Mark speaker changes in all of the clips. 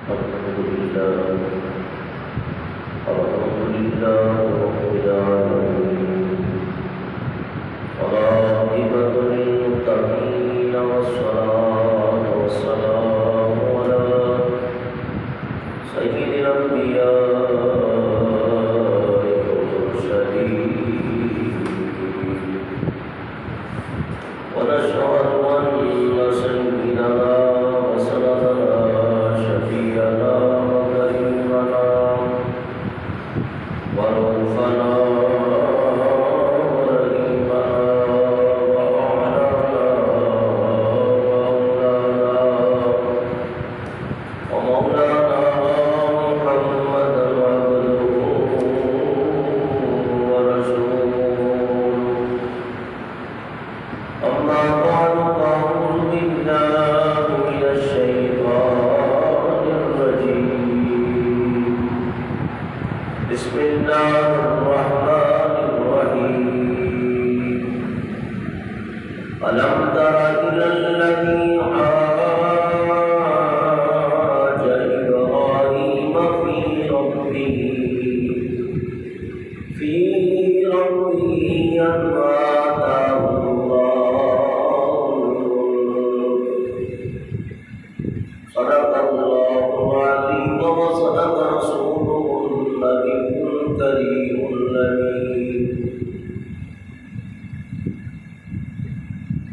Speaker 1: الحمد لله رب العالمين والعاقبة للمتقين والصلاة والسلام على سيد الأنبياء والمرسلين ونشهد أن سيدنا وسندنا شفيعنا وكريمنا ورؤوفنا ورحيمنا ومولانا محمدا عبده ورسوله أما بعد فأعوذ بالله من الشيطان الرجيم بسم الله الرحمن الرحيم ألم تر إلى الذي حاج إبراهيم في ربه أن آتاه الله صدق الله العظيم وصدق رسوله النبي الكريم الأمين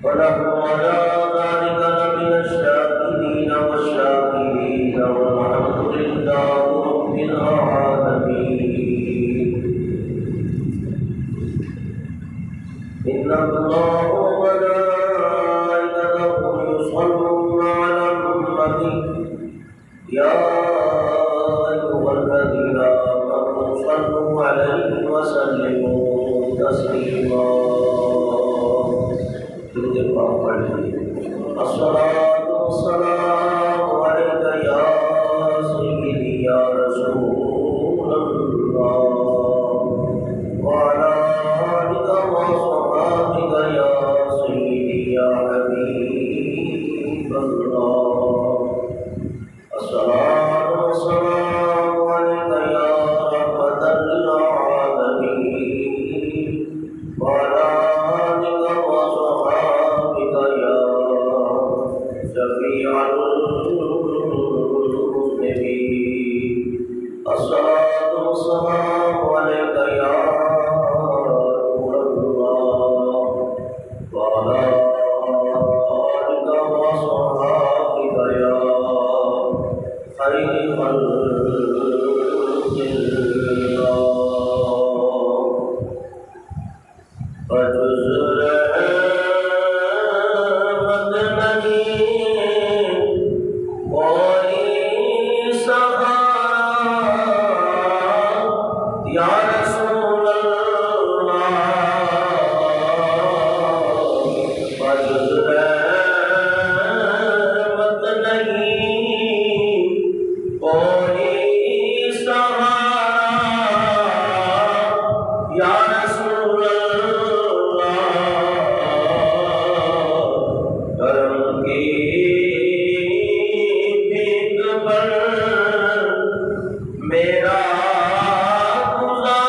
Speaker 1: ونحن على ذلك لمن الشاكرين والشاكرين والحمد لله رب العالمين إن الله وملائكته يصلون على النبي يا أيها الذين آمنوا صلوا عليه وسلموا تسليما الصلاة والسلام عليك يا سيدي يا رسول الله وعلى آلك وصحبك يا سيدي يا حبيب الله الصلاة والسلام عليك يا رحمة للعالمين وعلى آلك وصحبك يا شفيع المذنبين الصلاة والسلام عليك يا رسول الله وعلى آلك وصحبك يا خير خلق الله فجز رحمت نہیں کوئی سہارا یا رسول اللہ فجز رحمت نہیں کوئی سہارا یا رسول اللہ کرم کی بھیک پر میرا گزارا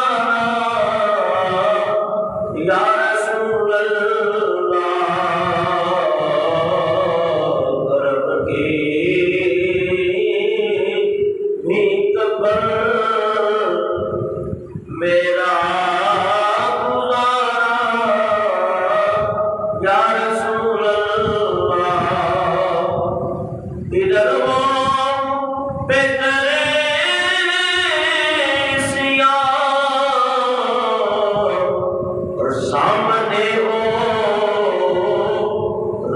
Speaker 1: یا رسول اللہ کرم کی بھیک پر میرا گزارا یا رسول اللہ ادھر ہو بہتر سیاہ اور سامنے ہو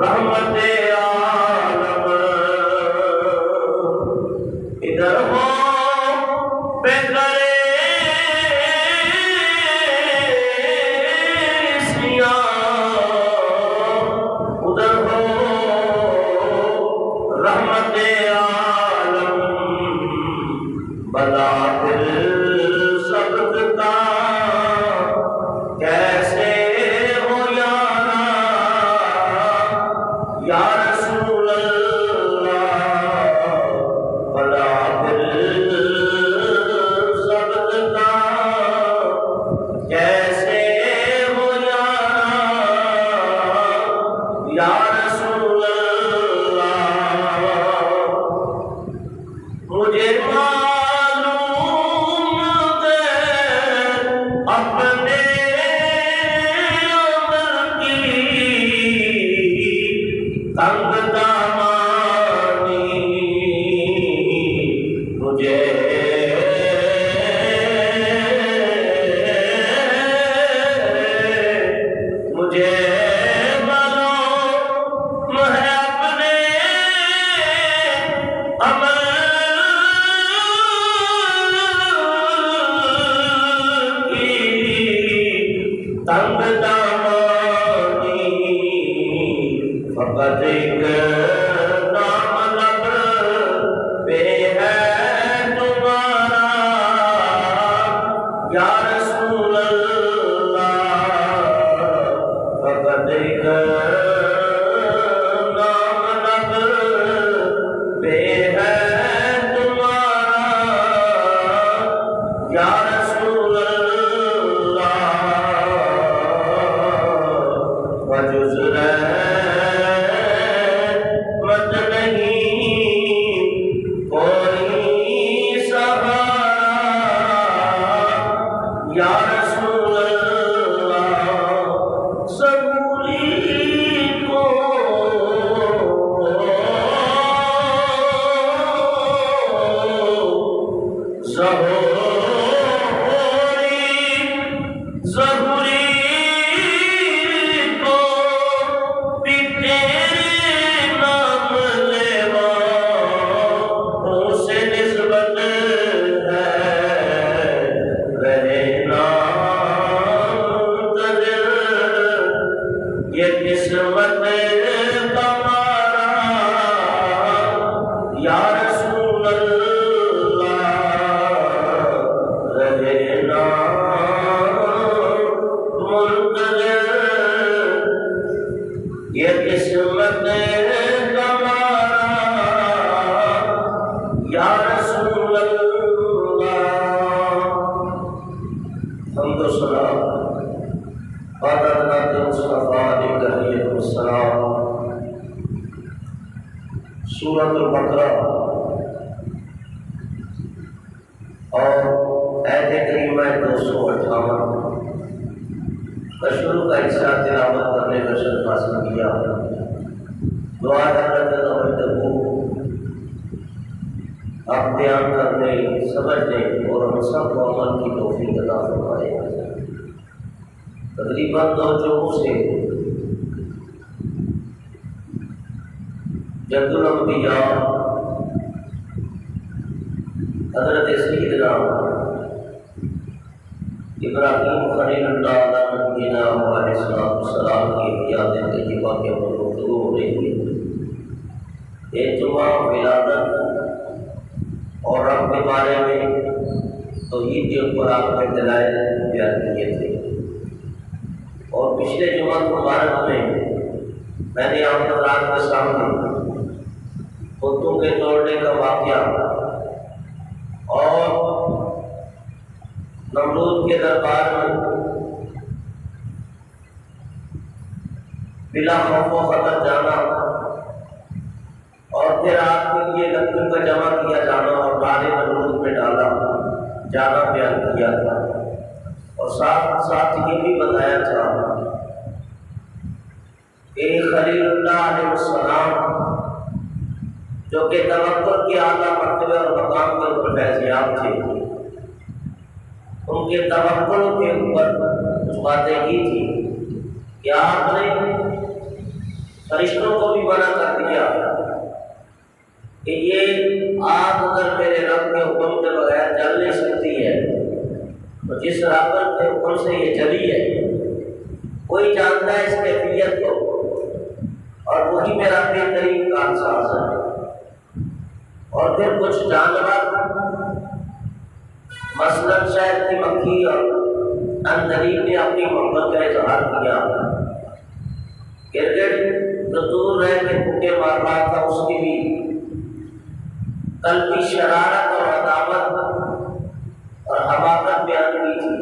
Speaker 1: رحمت عالم ادھر ہو بہتر ادھر ہو رحمت عالم بلا دل سبق کا کیسے ہو یارا یا رسول اللہ بلا مجھے معلوم ہے اپنے عمر کی تنگ دامانی، مجھے معلوم ہے اپنے عمر کی تنگ دامانی، فقط ایک نام لب پہ ہے تمہارا یا رسول اللہ، فقط ایک نام لب پہ ہے تمہارا یا رسول اللہ، وجز رحمت نہیں کوئی سہارا یا رسول اللہ، ضروری کو ضروری کو بھی تیرے نام لیوا سے نسبت ہے، رہے نام تجر یہ قسمت تمہارا یا رسول اللہ، رہے نام منتظر یہ قسمت تمہارا یا رسول اللہ۔ حمد و ثنا حضرت مصطفیٰ علیہ السلام۔ سورۃ البقرہ اور آیت کریمہ 258 کا شروع کا حصہ تلاوت کرنے کا شرف حاصل کیا۔ دعا حضرت توجہ آپ بیان کرنے، سمجھنے اور ہم سب کو عمل کی توفیق عطا فرمائے۔ تقریباً 2 جمعوں سے جد الانبیاء حضرت سیدنا ابراہیم خلیل اللہ علیہ السلام کی حیات طیبہ کے اوپر گفتگو ہو رہی ہے۔ ایک جمعہ ولادت اور رب کے بارے میں توحید کے اوپر آپ کے دلائل بیان کیے تھے، اور پچھلے جمعہ مبارک میں نے آپ حضرات کے سامنے بتوں کے توڑنے کا واقعہ اور نمرود کے دربار میں بلا خوف و خطر جانا، اور پھر آپ کے لیے لکڑی کا جمع کیا جانا اور کالے نمرود میں ڈالا جانا بیان کیا تھا، اور ساتھ ساتھ یہ بھی بتایا تھا کہ خلیل اللہ علیہ السلام جو کہ توکل کے اعلیٰ مرتبے اور مقام کے اوپر فیضیاب تھے، ان کے توکل کے اوپر کچھ باتیں کی تھی کہ آپ نے فرشتوں کو بھی منع کر دیا کہ یہ آگ اگر میرے رب کے حکم کے بغیر جل نہیں سکتی ہے تو جس رب کے حکم سے یہ جلی ہے کوئی جانتا ہے اس کیفیت کو، اور وہی میرا بہترین کارساز ہے۔ اور پھر کچھ جانور مثلا شہد کی مکھی اور اندرین نے اپنی محبت کا اظہار کیا، گرگٹ جو دور رہ کے پھوٹے مار رہا تھا اس کی بھی قلبی شرارت اور عداوت اور حماقت بیان کی تھی،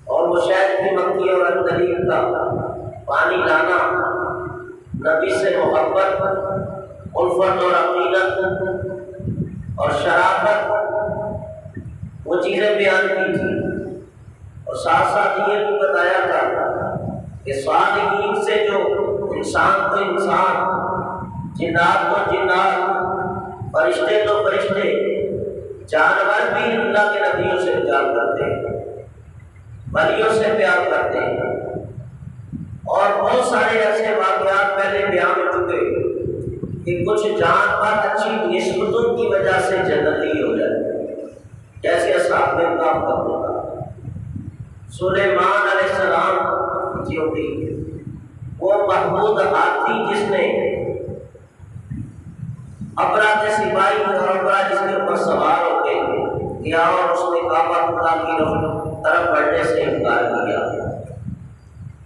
Speaker 1: اور وہ شہد کی مکھی اور اندرین کا پانی لانا نبی سے محبت، الفت اور عقیدت شرافت وہ چیزیں بیان کی تھی، اور ساتھ ساتھ یہ بھی بتایا تھا کہ صالحین سے جو انسان تو انسان، جنات تو جنات، فرشتے تو فرشتے، جانور بھی اللہ کے نبیوں سے پیار کرتے ہیں، ولیوں سے پیار کرتے ہیں، اور بہت سارے ایسے واقعات پہلے بیان ہو چکے کہ کچھ جانور اچھی نسبتوں کی وجہ سے جنتی ہو جاتے، جیسے اصحاب کہف کا ہوتا سلیمان علیہ السلام جو تھی، وہ محمود ہاتھی جس نے افراد سپاہی اور افراد جس کے اوپر سوار ہو کے کیا، اور اس نے کعبہ اللہ کی طرف بڑھنے سے انکار کیا۔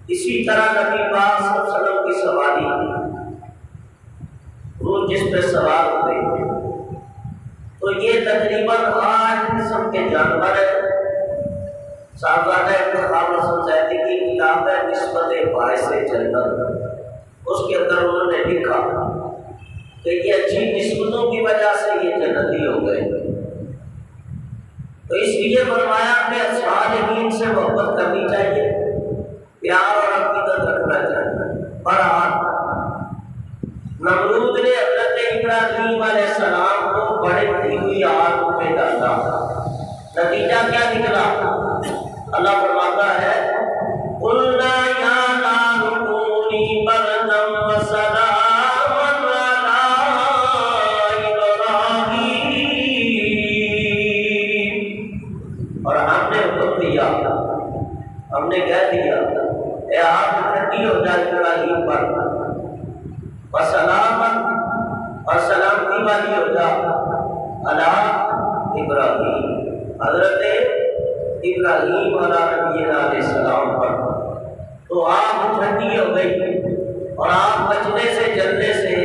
Speaker 1: اسی طرح نبی پاک صلی اللہ علیہ وسلم کی سواری، وہ جس پہ سوار ہوئے، تو یہ تقریباً 8 قسم کے جانور ہیں۔ صاحبزادہ ابن حسن زیدی کی کتاب ہے نسبت باعث جنت، اس کے اندر انہوں نے لکھا کہ یہ اچھی نسبتوں کی وجہ سے یہ جنتی ہو گئے، تو اس لیے فرمایا کہ صالحین سے محبت کرنی چاہیے، پیار اور عقیدت رکھنا چاہیے۔ اور نمرود نے حضرت ابراہیم علیہ السلام کو بڑھتی ہوئی آگ میں ڈالا، نتیجہ کیا نکلا؟ اللہ فرماتا ہے قُلْنَا يَا نَارُ كُونِي بَرْدًا وَسَلَامًا عَلَىٰ إِبْرَاهِيمَ، اور ہم نے حکم دیا، ہم نے کہہ دیا اے آگ ٹھنڈی ہو جائے ابراہیم پر، وسلامًا، اور سلامتی والی ہو جا علی ابراہیم، حضرت ابراہیم علیہ السلام پر۔ تو آگ ٹھنڈی ہو گئی، اور آگ بچنے سے جلنے سے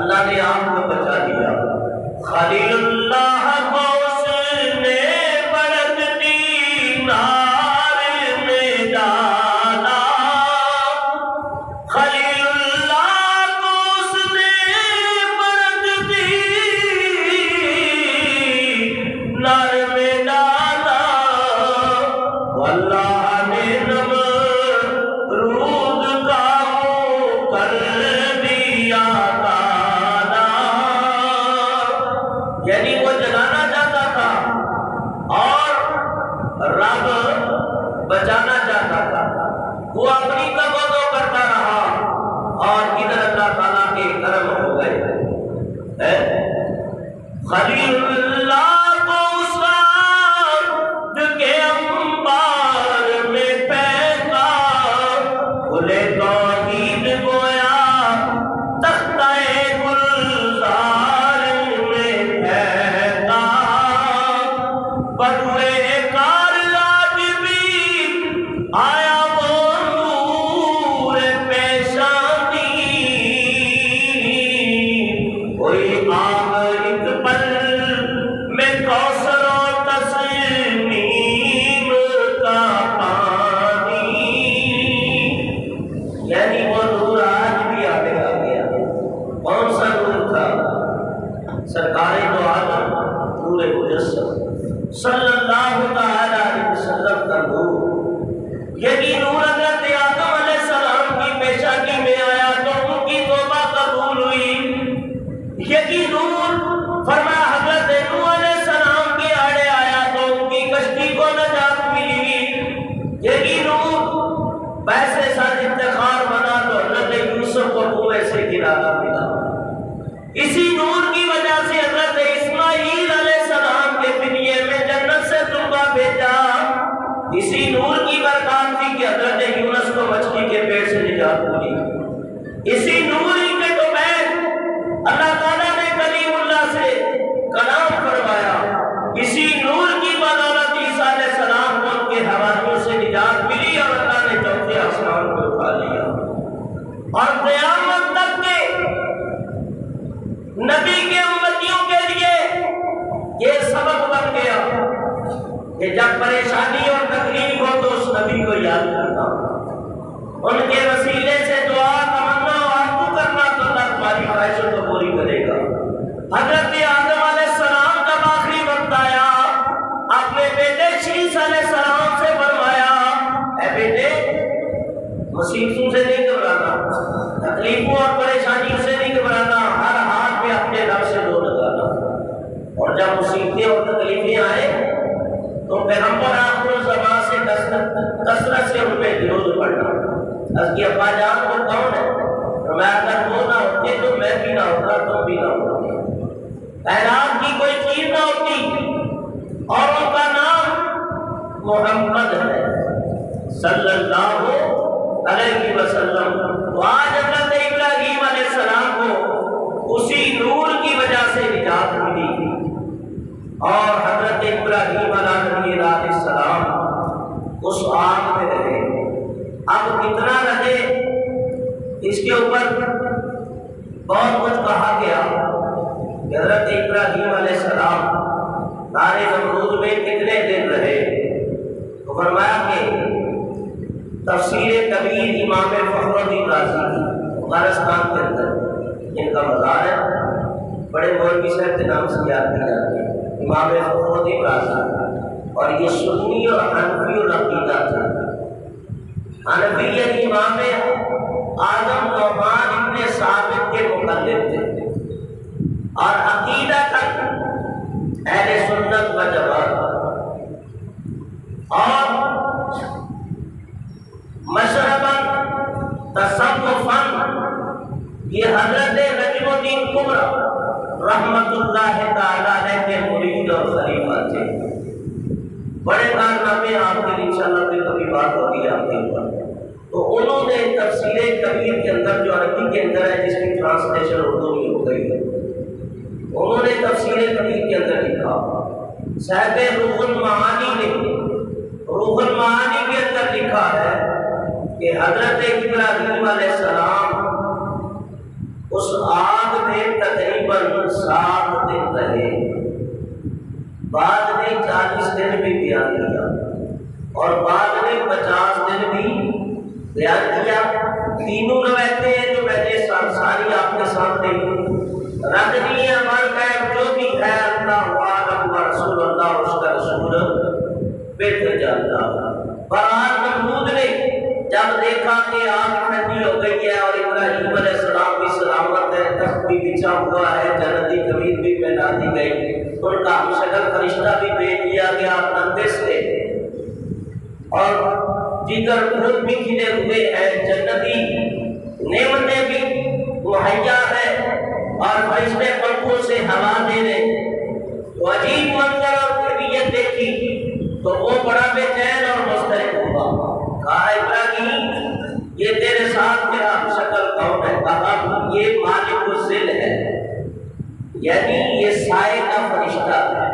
Speaker 1: اللہ نے آگ کو بچا دیا۔ خلیل اللہ کو اس نے بڑھتی نار میں ڈالا، خلیل اللہ کو اس نے بڑھتی نار میں ڈالا، اللہ نے نمرود کا منہ کر دیا کالا، یعنی وہ جلانا چاہتا تھا اور رب بچانا چاہتا تھا، وہ اپنی تبدو کرتا رہا، اور ادھر اللہ تعالیٰ کے کرم ہو گئے۔ خلیل اللہ کو اس رات کے انبار میں پھینکا، کھلے توحید گویا تختہ گلزار میں پھینکا، بدوے کار آج بھی آیا وہ نور پیشانی، کوئی آگ ایک پل میں کوثر و تسنیم کا پانی، یعنی وہ نور آج بھی آگے آ گیا۔ کون سا نور تھا؟ سرکار دو عالم نور مجسم صلی اللہ تعالی علیہ وسلم کا نور۔ یہی نور حضرت آدم علیہ السلام کی پیشانی میں آیا تو ان کی توبہ قبول ہوئی، یہی نور فرمایا حضرت نوح علیہ السلام کے آڑے آیا تو ان کی کشتی کو نجات ملی، یہی نور پیسے ساتھ افتخار بنا تو حضرت یوسف کو کنویں سے گرانا ملا، اسی نور کی وجہ سے حضرت اسماعیل علیہ السلام کے فدیے میں جنت سے تحفہ بھیجا، اسی نور کی برکات تھی کہ حضرت یونس کو مچھلی کے پیٹ سے نجات ملی، اسی نور ہی کے دوپہر اللہ تعالیٰ نے کلیم اللہ سے کلام فرمایا، اسی نور کی بدولت عیسیٰ علیہ السلام کو ان کے حواریوں سے نجات ملی، اور اللہ نے چوتھے آسمان کو اٹھا لیا، اور قیامت تک کے نبی کے امتیوں کے لیے یہ سبق بن گیا کہ جب پریشانی اور تکلیف ہو تو اس نبی کو یاد کرنا، ان کے وسیلے سے دعا تمنا اور آرزو کرنا، تو اللہ تمہاری خواہشوں کو پوری کرے گا۔ حضرت آدم اور جب مصیبتیں اور تکلیفیں آئے تو پیغمبر آخر الزمان سے کثرت سے ان پہ درود پڑھنا۔ اس کی ابا جان وہ کون ہے؟ فرمایا اگر وہ نہ ہوتے تو میں بھی نہ ہوتا، تم بھی نہ ہوتے، کائنات کی کوئی چیز نہ ہوتی، اور ان کا نام محمد ہے صلی اللہ علیہ وسلم۔ تو آج حضرت ابراہیم علیہ السلام کو اسی نور کی وجہ سے نجات ملی، اور حضرت ابراہیم علیہ السلام اس آگ میں رہے۔ اب کتنا رہے اس کے اوپر بہت کچھ کہا گیا کہ حضرت ابراہیم علیہ السلام نار نمرود میں کتنے دن رہے، تو فرمایا کہ تفسیر کبیر امام فخر الدین رازی افغانستان کے اندر ان کا مزار ہے، بڑے مولوی صاحب کے نام سے یاد کیا جاتے ہیں، امام فخر الدین رازی، اور یہ سنی اور حنفی العقیدہ تھا۔ حنفیت امام اعظم نعمان ابن ثابت کے مقلد تھے، اور عقیدہ تک اہل سنت و جماعت، اور مشرباً تصوفاً یہ حضرت نجم الدین کبرا رحمت اللہ تعالیٰ علیہ کے مرید اور خلیفہ تھے۔ بڑے کارنامے آپ کے انشاءاللہ پھر کبھی بات ہوگی آپ کے اوپر۔ تو انہوں نے تفسیر کبیر کے اندر جو عربی کے اندر ہے، جس کی ٹرانسلیشن اردو میں ہو گئی ہے، انہوں نے تفسیر کبیر کے اندر لکھا، صاحب روح المعانی نے روح المعانی کے اندر لکھا ہے کہ حضرت ابراہیم علیہ السلام اس آگ میں تقریباً 7 دن رہے، بعد نے 40 دن بھی بیان کیا، اور بعد نے 50 دن بھی بیان کیا۔ تینوں روایتیں ہیں جو میں نے ساری آپ کے سامنے رکھ دی ہیں، جو بھی ہے اللہ عالم و رسول اللہ اس کا رسول بہتر جانتا۔ فرعون نمرود نے جب دیکھا کہ آگ ٹھنڈی ہو گئی ہے اور ابراہیم علیہ السلام بھی سلامت ہے، تخت بھی بچھا ہوا ہے، جنتی قمیر بھی پہنا دی گئی، ان کا ہم شکل فرشتہ بھی بھیج دیا گیا اندر سے، اور دیگر خود بھی کھلے ہوئے ہیں، جنتی نعمتیں بھی مہیا ہے، اور فرشتے پنکھوں سے ہوا دے رہے۔ تو عجیب منظر اور کیفیت دیکھی تو وہ بڑا بے چین اور مضطرب ہوا۔ کہا ابراہیم یہ تیرے ساتھ میرا شکل کون ہے؟ کہا یہ مالک الظل ہے، یعنی یہ سائے کا فرشتہ ہے۔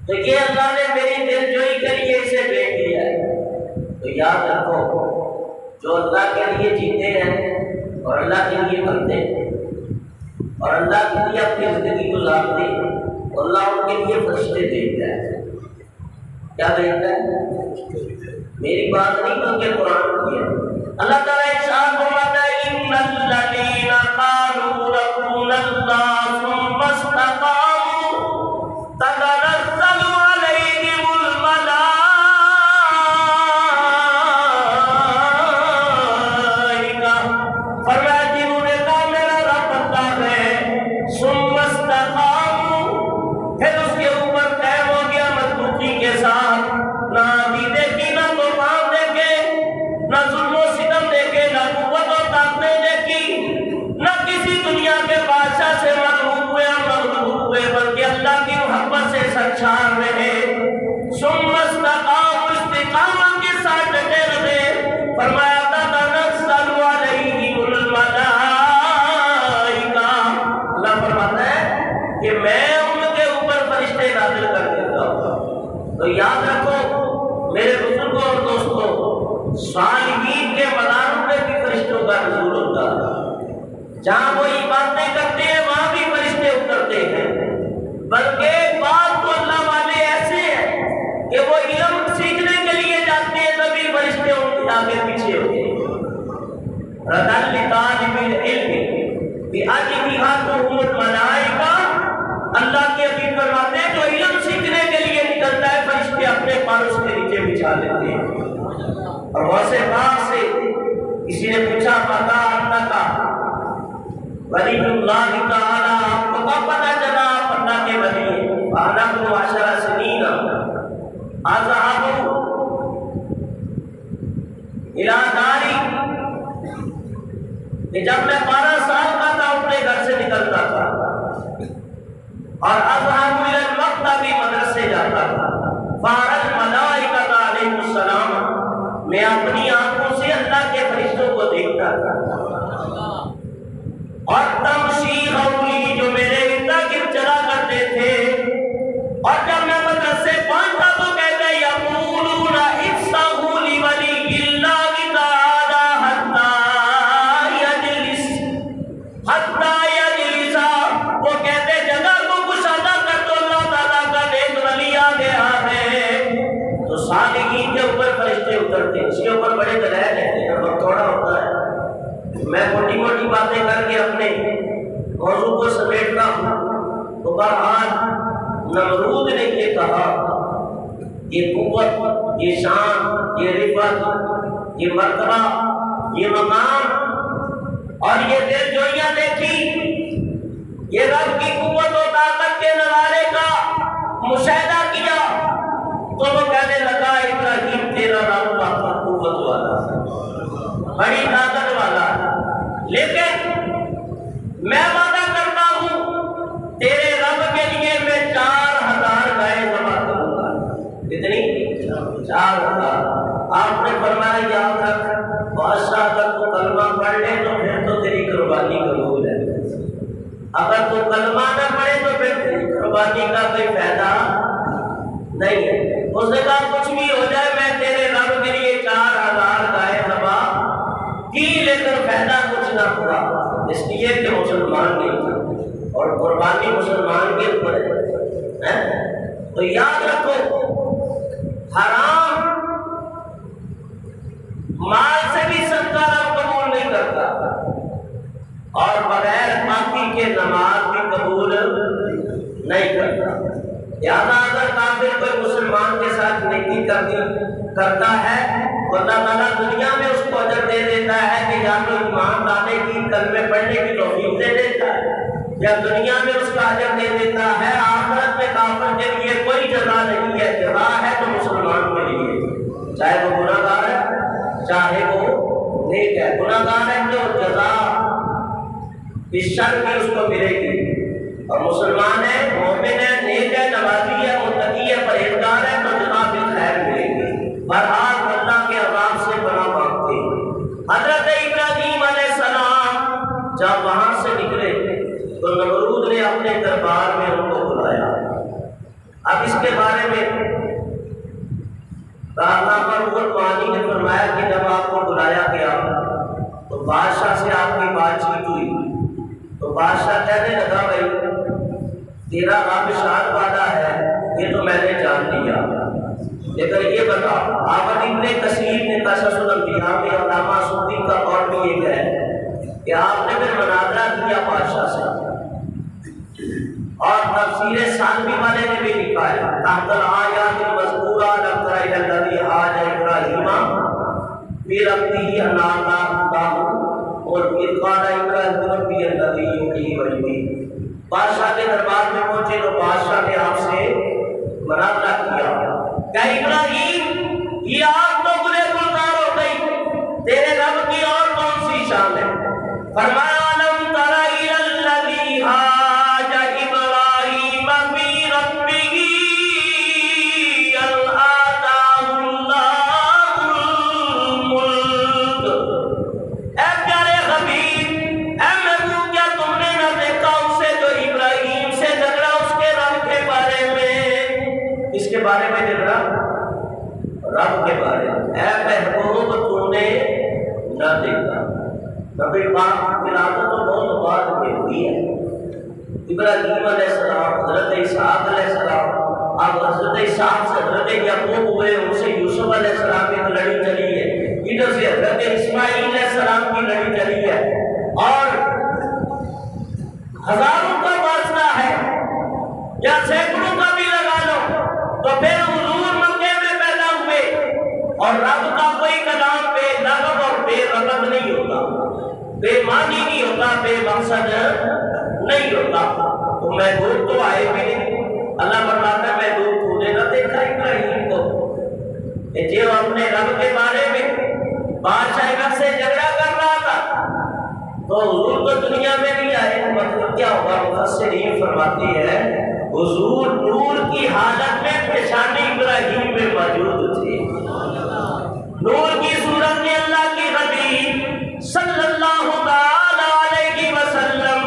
Speaker 1: تو یہ اللہ نے میری دل جوئی کے لیے اسے بھیج دیا ہے۔ تو یاد رکھو جو اللہ کے لیے جیتے ہیں اور اللہ کے لیے مرتے ہیں اور اللہ کے لیے اپنی زندگی گزارتے ہیں، اللہ ان کے لیے فرشتے بھیجتا ہے۔ کیا بھیجتا ہے؟ میری بات نہیں بلکہ قرآن کی ہے۔ اللہ تعالیٰ ارشاد فرماتا ہے ان الذین قالوا ربنا اللہ ثم استقاموا تتنزل علیہم الملائکہ، فرمایا جنہوں نے کہا میرا رب اللہ ہے، ثم استقاموا، پھر اس کے اوپر قائم ہو گیا مضبوطی کے ساتھ، نہ عقیدے کی، نہ طوفان دیکھے، نہ ظلم و ستم دیکھے، نہ قوت و طاقتیں دیکھی، نہ کسی دنیا کے بادشاہ سے مغلوب ہوئے اور مغلوب ہوئے، بلکہ اللہ کی محبت سے سرشار رہے۔ ثم استقاموا، استقامت کے ساتھ ڈٹے رہے، فرمایا تتنزل علیہم الملائکہ، اللہ فرماتا ہے کہ میں ان کے اوپر فرشتے نازل کر دیتا ہوں۔ تو یاد رکھو میرے بزرگوں اور دوستوں، صالحین کے مزاروں پہ بھی فرشتوں کا نزول ہوتا ہے، جہاں وہ عبادتیں کرتے ہیں وہاں بھی فرشتے اترتے ہیں، بلکہ بعض تو اللہ والے ایسے ہیں کہ وہ علم سیکھنے کے لیے جاتے ہیں تبھی فرشتے ان کے آگے پیچھے ہوتے ہیں۔ رَدًا لِطَالِبِ الْعِلْمِ بِأَجْنِحَتِهُمُ الْمَلَائِکَةُ، اللہ کے حبیب فرماتے ہیں جو علم سیکھنے کے لیے نکلتا ہے فرشتے اپنے پار اس کے نیچے بچھا لیتے ہیں۔ اور غوث پاک سے کسی نے پوچھا پتا اللہ کا ولی اللہ تعالی، آپ کو کب پتا چلا آپ اللہ کے وَنَحْنُ 10 سِنِينَ أَذْهَبُ إِلَى دَارِي، کہ جب میں 12 سال کا تھا اپنے گھر سے نکلتا تھا اور اذهب إلى المكتب مدرسے جاتا تھا، فَأَرَى الْمَلَائِكَةَ عَلَيْهِمُ السَّلَامَ، میں اپنی آنکھوں سے اللہ کے فرشتوں کو دیکھتا تھا، اور تمشی حولی جو میرے ارد گرد چلا کرتے تھے، اور جب میں مدرسے پہنچتا تو کہتے یقولون اِفْسَحُوا لِوَلِيِّ اللَّهِ تَعَالَى حَتَّى يَجْلِسَ، وہ کہتے جگہ کو کشادہ کر دو، اللہ تعالیٰ کا نیک ولی آ گیا ہے۔ تو صالحین کے اوپر فرشتے اترتے ہیں، اس کے اوپر بڑے دلائل ہیں، وقت تھوڑا ہوتا ہے، میں موٹی موٹی باتیں کر کے اپنے موضوع کو سمیٹتا ہوں۔ تو بہرحال نمرود نے یہ کہا، یہ قوت، یہ شان، یہ رفعت، یہ مرتبہ، یہ مقام اور یہ دلجوئیاں دیکھی، یہ رب کی قوت و طاقت کے نظارے کا مشاہدہ کیا، تو وہ کہنے لگا ابراہیم تیرا رب بہت قوت والا ہے، بڑی طاقت والا ہے، لیکن میں وعدہ کرتا ہوں تیرے رب کے لیے میں 4000 گائے ذبح کروں گا۔ کتنی؟ 4000۔ آپ نے فرمایا یاد رکھ بادشاہ اگر تو کلمہ پڑھ لے تو پھر تو تیری قربانی قبول ہے، اگر تو کلمہ نہ پڑھے تو پھر تیری قربانی کا کوئی فائدہ نہیں ہے۔ اس نے کہا کچھ بھی ہو جائے میں تیرے رب کے لیے 4000 گائے ذبح کی، لیکن فائدہ کچھ نہ ہوا، اس لیے کہ مسلمان نہیں تھا اور قربانی مسلمان کے اوپر ہے۔ تو یاد رکھو حرام مال سے بھی صدقہ رب قبول نہیں کرتا، اور بغیر پاکی کے نماز بھی قبول نہیں کرتا۔ لہٰذا اگر کافر کوئی مسلمان کے ساتھ نیکی کرتا ہے تو اللہ تعالیٰ دنیا میں اس کو اجر دے دیتا ہے کہ یا تو ایمان لانے کی، کلمے پڑھنے کی توفیق دے دیتا ہے، یا دنیا میں اس کا اجر دے دیتا ہے۔ آخرت میں کافر کے لیے کوئی جزا نہیں ہے، جزا ہے تو مسلمان کے لیے، چاہے وہ گناہ گار ہے چاہے وہ نیک ہے۔ گناہ گار ہے تو جزا اس شر کی اس کو ملے گی، اور مسلمان ہے، مومن ہے، نیک ہے، نمازی ہے، متقی ہے، پرہیزگار ہے تو جزا بالخیر ملے گی۔ بہرحال اللہ کے عذاب سے پناہ مانگتے ہیں۔ حضرت ابراہیم علیہ السلام جب وہاں سے نکلے تو نمرود نے اپنے دربار میں ان کو بلایا۔ اب اس کے بارے میں معانی نے فرمایا کہ جب آپ کو بلایا گیا تو بادشاہ سے آپ کی بات چیت ہوئی، تو بادشاہ کہنے لگا بھائی تیرا رب شاد وعدہ ہے یہ تو میں نے جان لیا، لیکن یہ بتا آپ ابن کثیر نے قصص الانبیاء میں علامہ سعدی کا قول بھی یہ ہے کہ آپ نے پھر مناظرہ کیا بادشاہ سے، اور تفسیر ثانوی والے نے بھی لکھا ہے تحت الآیات المذکورہ لم تر الی الذی حاج ابراہیم فی ربہ ان آتاہ اللہ اور اذ قال ابراہیم ربی الذی یحیی ویمیت۔ بادشاہ کے دربار میں پہنچے تو بادشاہ نے آپ سے مناظرہ کیا کہ ابراہیم یہ آپ تو گنہ گار ہو گئی، تیرے رب کی اور کون سی شان ہے؟ فرمایا لم تر الی الذی حاج ابراہیم فی ربہ ان آتاہ اللہ الملک۔ اے پیارے حبیب، اے محبوب، کیا تم نے نہ دیکھا اسے جو ابراہیم سے جھگڑا اس کے رب کے بارے میں؟ اس کے بارے میں جھگڑا رب کے بارے میں۔ اے محبوب تم نے نہ دیکھا، نبی پاک کی ولادت تو بہت بعد میں ہوئی ہے، ابراہیم علیہ السلام، حضرت اسحاق علیہ السلام، اب حضرت اسحاق سے حضرت یعقوب ہوئے، ان سے یوسف علیہ السلام کی لڑی چلی ہے، ادھر سے حضرت اسماعیل علیہ السلام کی لڑی چلی ہے، اور ہزاروں کا واسطہ ہے یا سینکڑوں کا بھی لگا لو، تو پھر حضور مکے میں پیدا ہوئے، اور رب کا کوئی کلام بے لغو اور بے رغب نہیں ہوتا، بے معنی نہیں ہوتا، بے مقصد نہیں ہوتا۔ تو محبوب تو آئے بھی نہیں، اللہ فرماتا جو اپنے رب کے بارے میں بادشاہ رب سے جھگڑا کر رہا تھا تو حضور تو دنیا میں نہیں آئے، مطلب کیا ہوگا؟ مفسرین فرماتے ہیں حضور نور کی حالت میں پیشانی ابراہیم میں موجود تھے۔ نور کی صورت میں اللہ کی حبیب صلی اللہ تعالی علیہ وسلم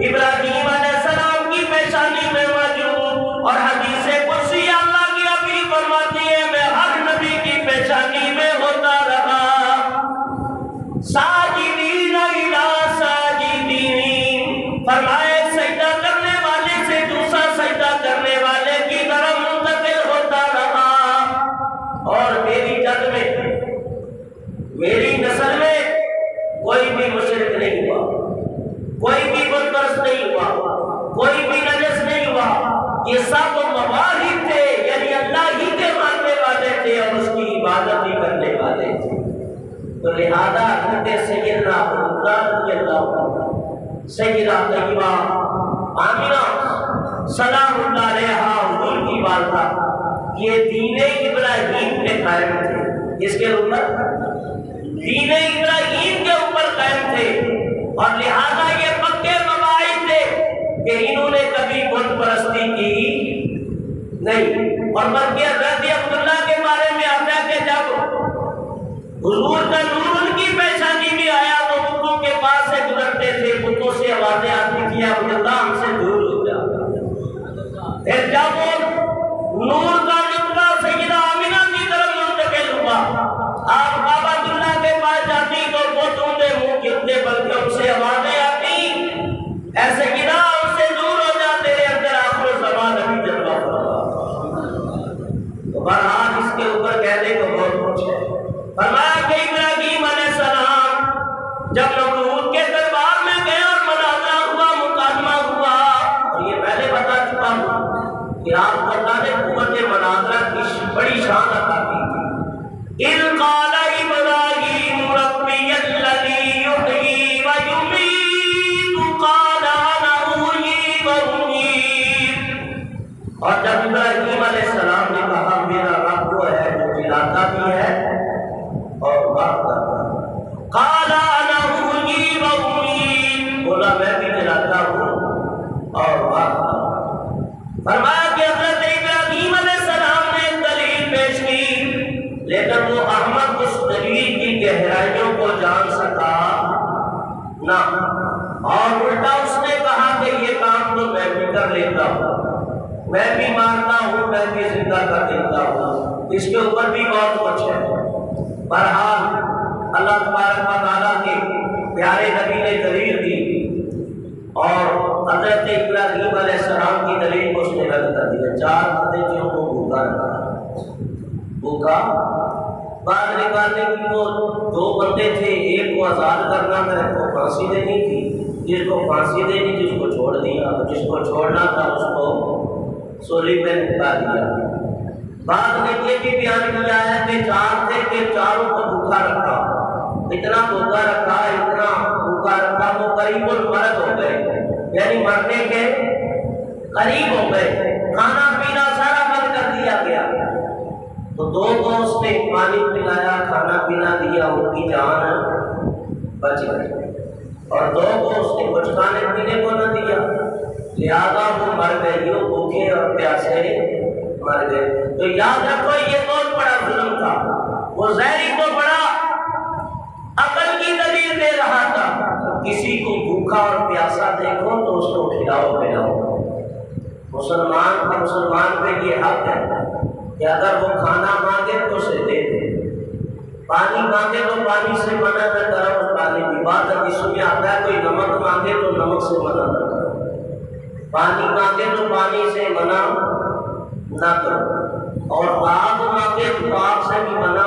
Speaker 1: ابراہیم علیہ السلام کی پیشانی میں موجود، اور حدیث قدسی اللہ کی حبیب فرماتی ہے میں ہر نبی کی پیشانی میں ہوتا رہا۔ ساجدین الی ساجدین، فرمائے سجدہ کرنے والے سے دوسرا سجدہ کرنے والے کی طرف منتقل ہوتا رہا۔ اور میری جد میں، میری نسل میں کوئی بھی مشرک نہیں ہوا، کوئی بھی بت پرست نہیں ہوا، کوئی بھی نجس نہیں ہوا، یہ سب مواہب تھے، یعنی اللہ ہی کے ماننے والے تھے اور اس کی عبادت ہی کرنے والے تھے۔ تو لہذا حضرت سیدنا رضی اللہ عنہ، سیدہ طیبہ آمنہ سلام اللہ علیہا حضور کی والدہ، یہ دین ابراہیم پہ قائم تھے۔ اس کے اوپر دین ابراہیم کے اوپر قائم تھے، اور لہذا یہ پکے مواعظ تھے کہ انہوں نے کبھی بت پرستی کی نہیں۔ اور بلکہ حضرت عبداللہ کے بارے میں آتا ہے کہ جب حضور کا نور ان کی پیشانی میں آیا تو بتوں کے پاس سے گزرتے تھے، بتوں سے آوازیں آتی تھی عبداللہ ہم سے دور ہو جا۔ پھر جب وہ نور کا نطفہ سیدہ آمنہ کی طرف منتقل ہوا، آپ کعبۃ اللہ کے پاس جاتی تو بتوں کے منہ گرتے، بلکہ ان سے آوازیں آتی ایسے گرا ان سے دور ہو جاتے اندر آخر زمان ابھی جلوہ فرما۔ تو بہرحال اس کے اوپر کہنے کو بہت کچھ ہے۔ فرمایا کہ ابراہیم علیہ السلام جب نمرود کے دربار میں گئے اور مناظرہ ہوا، مکالمہ ہوا، اور یہ پہلے بتا چکا ہوں کہ آپ کو اللہ نے قوت مناظرہ کی بڑی شان عطا کی تھی۔ اذ قال ابراہیم ربی الذی یحیی و یمیت قال انا احیی و امیت، اور جب ابراہیم علیہ السلام نے کہا میرا رب وہ ہے جو جلاتا بھی ہے اور بات کرتا ہے، قال انا احیی و امیت، بولا میں بھی جلاتا ہوں اور بات کرتا ہوں۔ فرمایا کہ حضرت ابراہیم علیہ السلام نے ایک دلیل پیش کی، لیکن وہ احمد اس دلیل کی گہرائیوں کو جان سکا نہ، اور الٹا اس نے کہا کہ یہ کام تو میں بھی کر لیتا ہوں، میں بھی مارتا ہوں، میں بھی زندہ کر دیتا ہوں۔ اس کے اوپر بھی بہت کچھ ہے۔ بہرحال اللہ تبارک و تعالیٰ کے پیارے نبی نے دلیل دی اور حضرت ابراہیم علیہ السلام کی دلیل کو اس نے رد کر دیا۔ 4 بندے جو کو بھوکا رکھا، بھوکا باہر نکالنے کی وہ 2 بندے تھے، ایک کو آزاد کرنا تھا، ایک کو پھانسی دینی تھی، جس کو پھانسی دینی تھی اس کو چھوڑ دیا، جس کو چھوڑنا تھا اس کو سولی میں نکال دیا۔ بعد نے یہ بھی بیان کیا ہے کہ 4 تھے کہ 4 کو بھوکا رکھا، اتنا بھوکا رکھا، اتنا بھوکا رکھا وہ قریب المرض ہو گئے، یعنی مرنے کے قریب ہو گئے، کھانا پینا سارا بند کر دیا گیا۔ تو 2 کو اس نے پانی پلایا، کھانا پینا دیا، ان کی جان بچ گئی، اور 2 کو اس نے کچھ کھانے پینے کو نہ دیا، لہذا وہ مر گئے، وہ بھوکے اور پیاسے مر گئے۔ تو یاد رکھو یہ بہت بڑا ظلم تھا، وہ زہری تو بڑا عقل کی دلیل دے رہا تھا، کسی کو بھوکا اور پیاسا دیکھو تو اس کو کھلاؤ پلاؤ۔ مسلمان پہ یہ حق ہے کہ اگر وہ کھانا مانگے تو اسے دے دے، پانی مانگے تو پانی سے منع نہ کرو، اس پانی کی بات حدیث میں آتا ہے کوئی نمک مانگے تو نمک سے منع نہ کرو، پانی مانگے تو پانی سے منع نہ کرو، اور آگ مانگے تو آگ سے بھی منع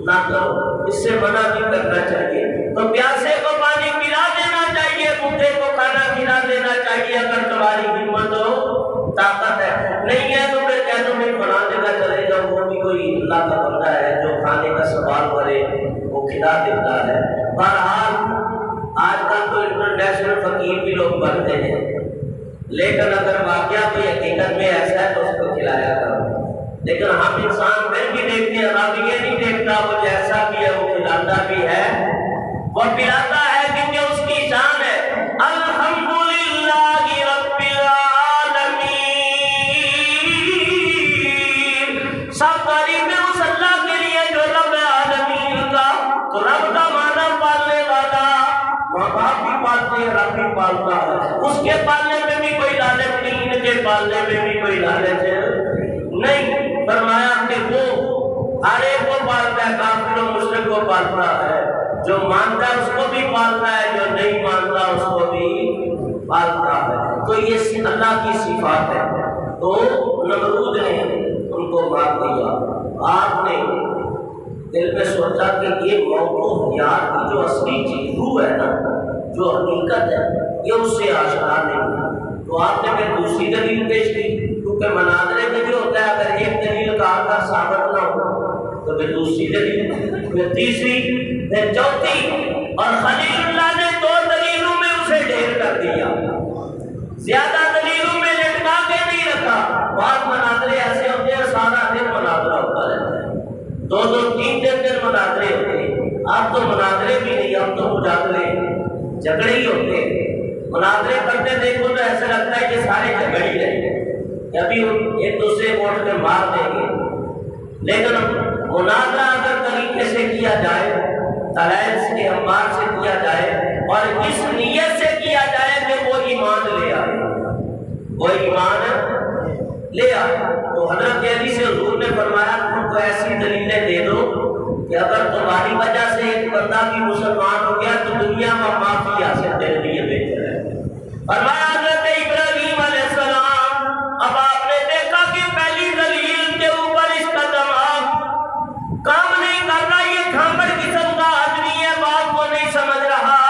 Speaker 1: نہ کرو، اس سے منع بھی کرنا چاہیے۔ تو پیاسے کو پانی پلا دینا چاہیے، بھوکے کو کھانا کھلا دینا چاہیے اگر تمہاری ہمت ہو، طاقت ہے، نہیں ہے تو پھر کہہ دو میں فلاں جگہ چلے جاؤ، وہ بھی کوئی اللہ کا بندہ ہے جو کھانے کا سوال کرے وہ کھلا دیتا ہے۔ بہرحال آج کل تو انٹرنیشنل فقیر بھی لوگ بنتے ہیں، لیکن اگر واقعہ کوئی حقیقت میں ایسا ہے تو اس کو کھلایا کرو۔ لیکن ہم انسان پھر بھی دیکھتے ہیں، رب یہ نہیں دیکھتا وہ جیسا بھی ہے وہ کھلاتا بھی ہے، وہ پلاتا ہے کیونکہ اس کی شان ہے۔ الحمدللہ رب العالمین، سب تعریفیں اس اللہ کے لیے جو رب عالمین کا۔ تو رب کا معنی پالنے والا، ماں باپ بھی پالتے ہیں، رب بھی پالتا ہے، اس کے پالنے میں بھی کوئی لالچ نہیں، ان کے پالنے میں بھی کوئی لالچ نہیں۔ فرمایا کہ وہ ہر ایک کو پالتا ہے، کافر و مشرک کو پالتا ہے، جو مانتا ہے اس کو بھی پالتا ہے، جو نہیں مانتا اس کو بھی پالتا ہے۔ تو یہ اللہ کی صفات ہے۔ تو نمرود نے ان کو مار دیا۔ آپ نے دل میں سوچا کہ یہ موت و حیات کی جو اصلی چیز روح ہے نا، جو حقیقت ہے، یہ اس سے آشکار نہیں ہے۔ تو آپ نے پھر دوسری دلیل پیش کی، کیونکہ مناظرے میں جو ہوتا ہے اگر ایک دلیل کہا کر ثابت نہ ہو تو پھر دوسری دلیل، پھر تیسری، پھر چوتھی، اور خلیل اللہ نے 2 دلیلوں میں اسے ڈھیر کر دیا، زیادہ دلیلوں میں لٹکا کے نہیں رکھا۔ بعض مناظرے ایسے ہوتے ہیں سارا دن مناظرہ ہوتا رہتا ہے، 2-2 3-3 دن مناظرے ہوتے ہیں۔ اب تو مناظرے بھی نہیں، اب تو مجادلے جھگڑے ہی ہوتے ہیں۔ مناظرے کرتے دیکھو تو ایسا لگتا ہے کہ سارے جھگڑ ہی رہے ہیں، ابھی ایک دوسرے کو اٹھ کے مار دیں گے۔ لیکن مناظرہ اگر طریقے سے کیا جائے، دلائل سے ہموار سے کیا جائے، اور اس نیت سے کیا جائے کہ وہ ایمان لے آئے، وہ ایمان لے آئے، تو حضرت علی سے حضور نے فرمایا تم کو ایسی دلیلیں دے دو کہ اگر تمہاری وجہ سے ایک بندہ بھی مسلمان ہو گیا تو دنیا میں معافی حاصل تیرے لیے بہتر ہے۔ فرمایا حضرت ابراہیم علیہ السلام، اب آپ نے دیکھا کہ پہلی دلیل کے اوپر اس کا دماغ کام نہیں کر رہا، یہ کھامڑ قسم کا آدمی ہے، بات کو نہیں سمجھ رہا،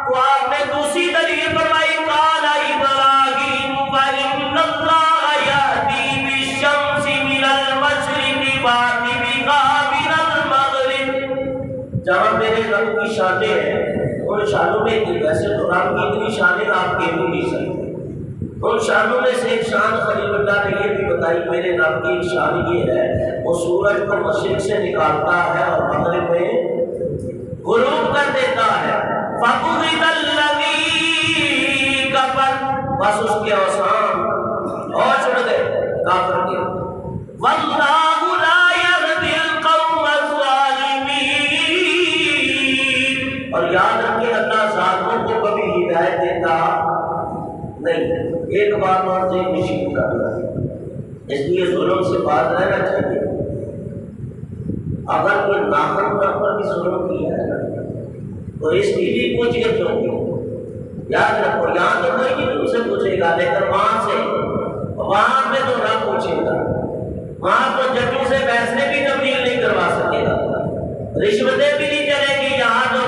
Speaker 1: تو آپ نے دوسری دلیل فرمائی، قال ابراہیم فإن اللہ یأتی بالشمس من المشرق فأت بہا من المغرب۔ جہاں میرے رب کی شانیں ہیں ان شانوں میں ویسے تو رب کی اتنی شانیں آپ کہہ بھی نہیں سکتے، ان شانوں میں سے ایک شان خلیل اللہ نے یہ بھی بتائی، میرے رب کی ایک شان یہ ہے وہ سورج کو مشرق سے نکالتا ہے اور مغرب میں غروب کر دیتا ہے۔ فَقُضِتَ الَّذِي كَفَرَ، بس اس کے اوثان اور چھوڑ گئے کافر کے۔ وَاللَّهُ لَا يَهْدِي الْقَوْمَ الظَّالِمِينَ، اور یاد رکھیں اللہ ظالموں کو کبھی ہدایت دیتا نہیں۔ ایک بات اور سے نشین کرنا ہے، اس لیے ظلم سے بات رہنا چاہیے۔ اگر کوئی ناخن پر بھی ظلم کیا ہے تو اس کی بھی پوچھ کے کیوں کی؟ یاد رکھو، یہاں تو کوئی نہیں تم سے پوچھے گا، لیکن وہاں پہ تو نہ پوچھے گا، وہاں تو ججوں سے فیصلے بھی تبدیل نہیں کروا سکے گا، رشوتیں بھی نہیں چلے گی۔ یہاں تو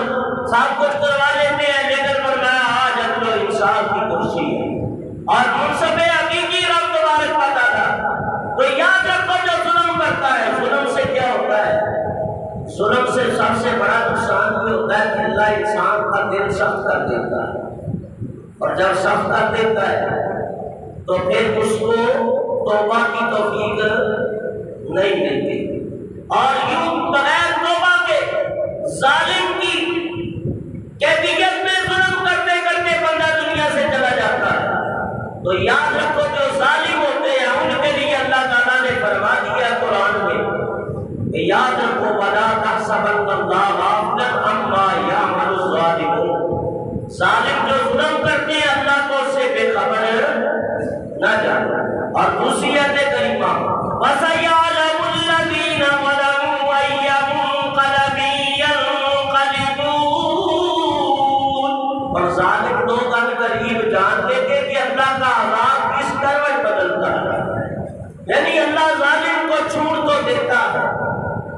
Speaker 1: سب کچھ کروا لیتے ہیں، لیکن فرمایا آج عدل و انصاف کی کرسی ہے اور منصف حقیقی رب تبارک و تعالیٰ۔ تو یاد رکھو جو ظلم کرتا ہے، ظلم سے کیا ہوتا ہے؟ ظلم سے سب سے بڑا نقصان یہ ہوتا ہے کہ اللہ انسان کا دل سخت کر دیتا ہے، اور جب سخت کر دیتا ہے تو پھر اس کو توبہ کی توفیق نہیں ملتی، اور یوں بغیر توبہ کے ظالم کی کیفیت میں ظلم کرتے کرتے بندہ دنیا سے چلا جاتا ہے۔ تو یاد رکھو جو ظالم ہوتے ہیں ان کے لیے اللہ تعالیٰ نے فرما دیا قرآن میں کہ یاد رکھو وَلَا تَحْسَبَنَّ اللَّهَ غَافِلًا عَمَّا يَعْمَلُ الظَّالِمُونَ، ظالم جو ظلم کرتے ہیں اللہ کو اس سے بے خبر نہ جانا۔ اور دوسری آیت کریمہ وَسَيَعْلَمُ الَّذِينَ ظَلَمُوا أَيَّ مُنقَلَبٍ يَنقَلِبُونَ، اور ظالم لوگ ان قریب جان لیں گے کہ اللہ کا عذاب کس کروٹ بدلتا ہے، یعنی اللہ ظالم کو چھوڑ تو دیتا ہے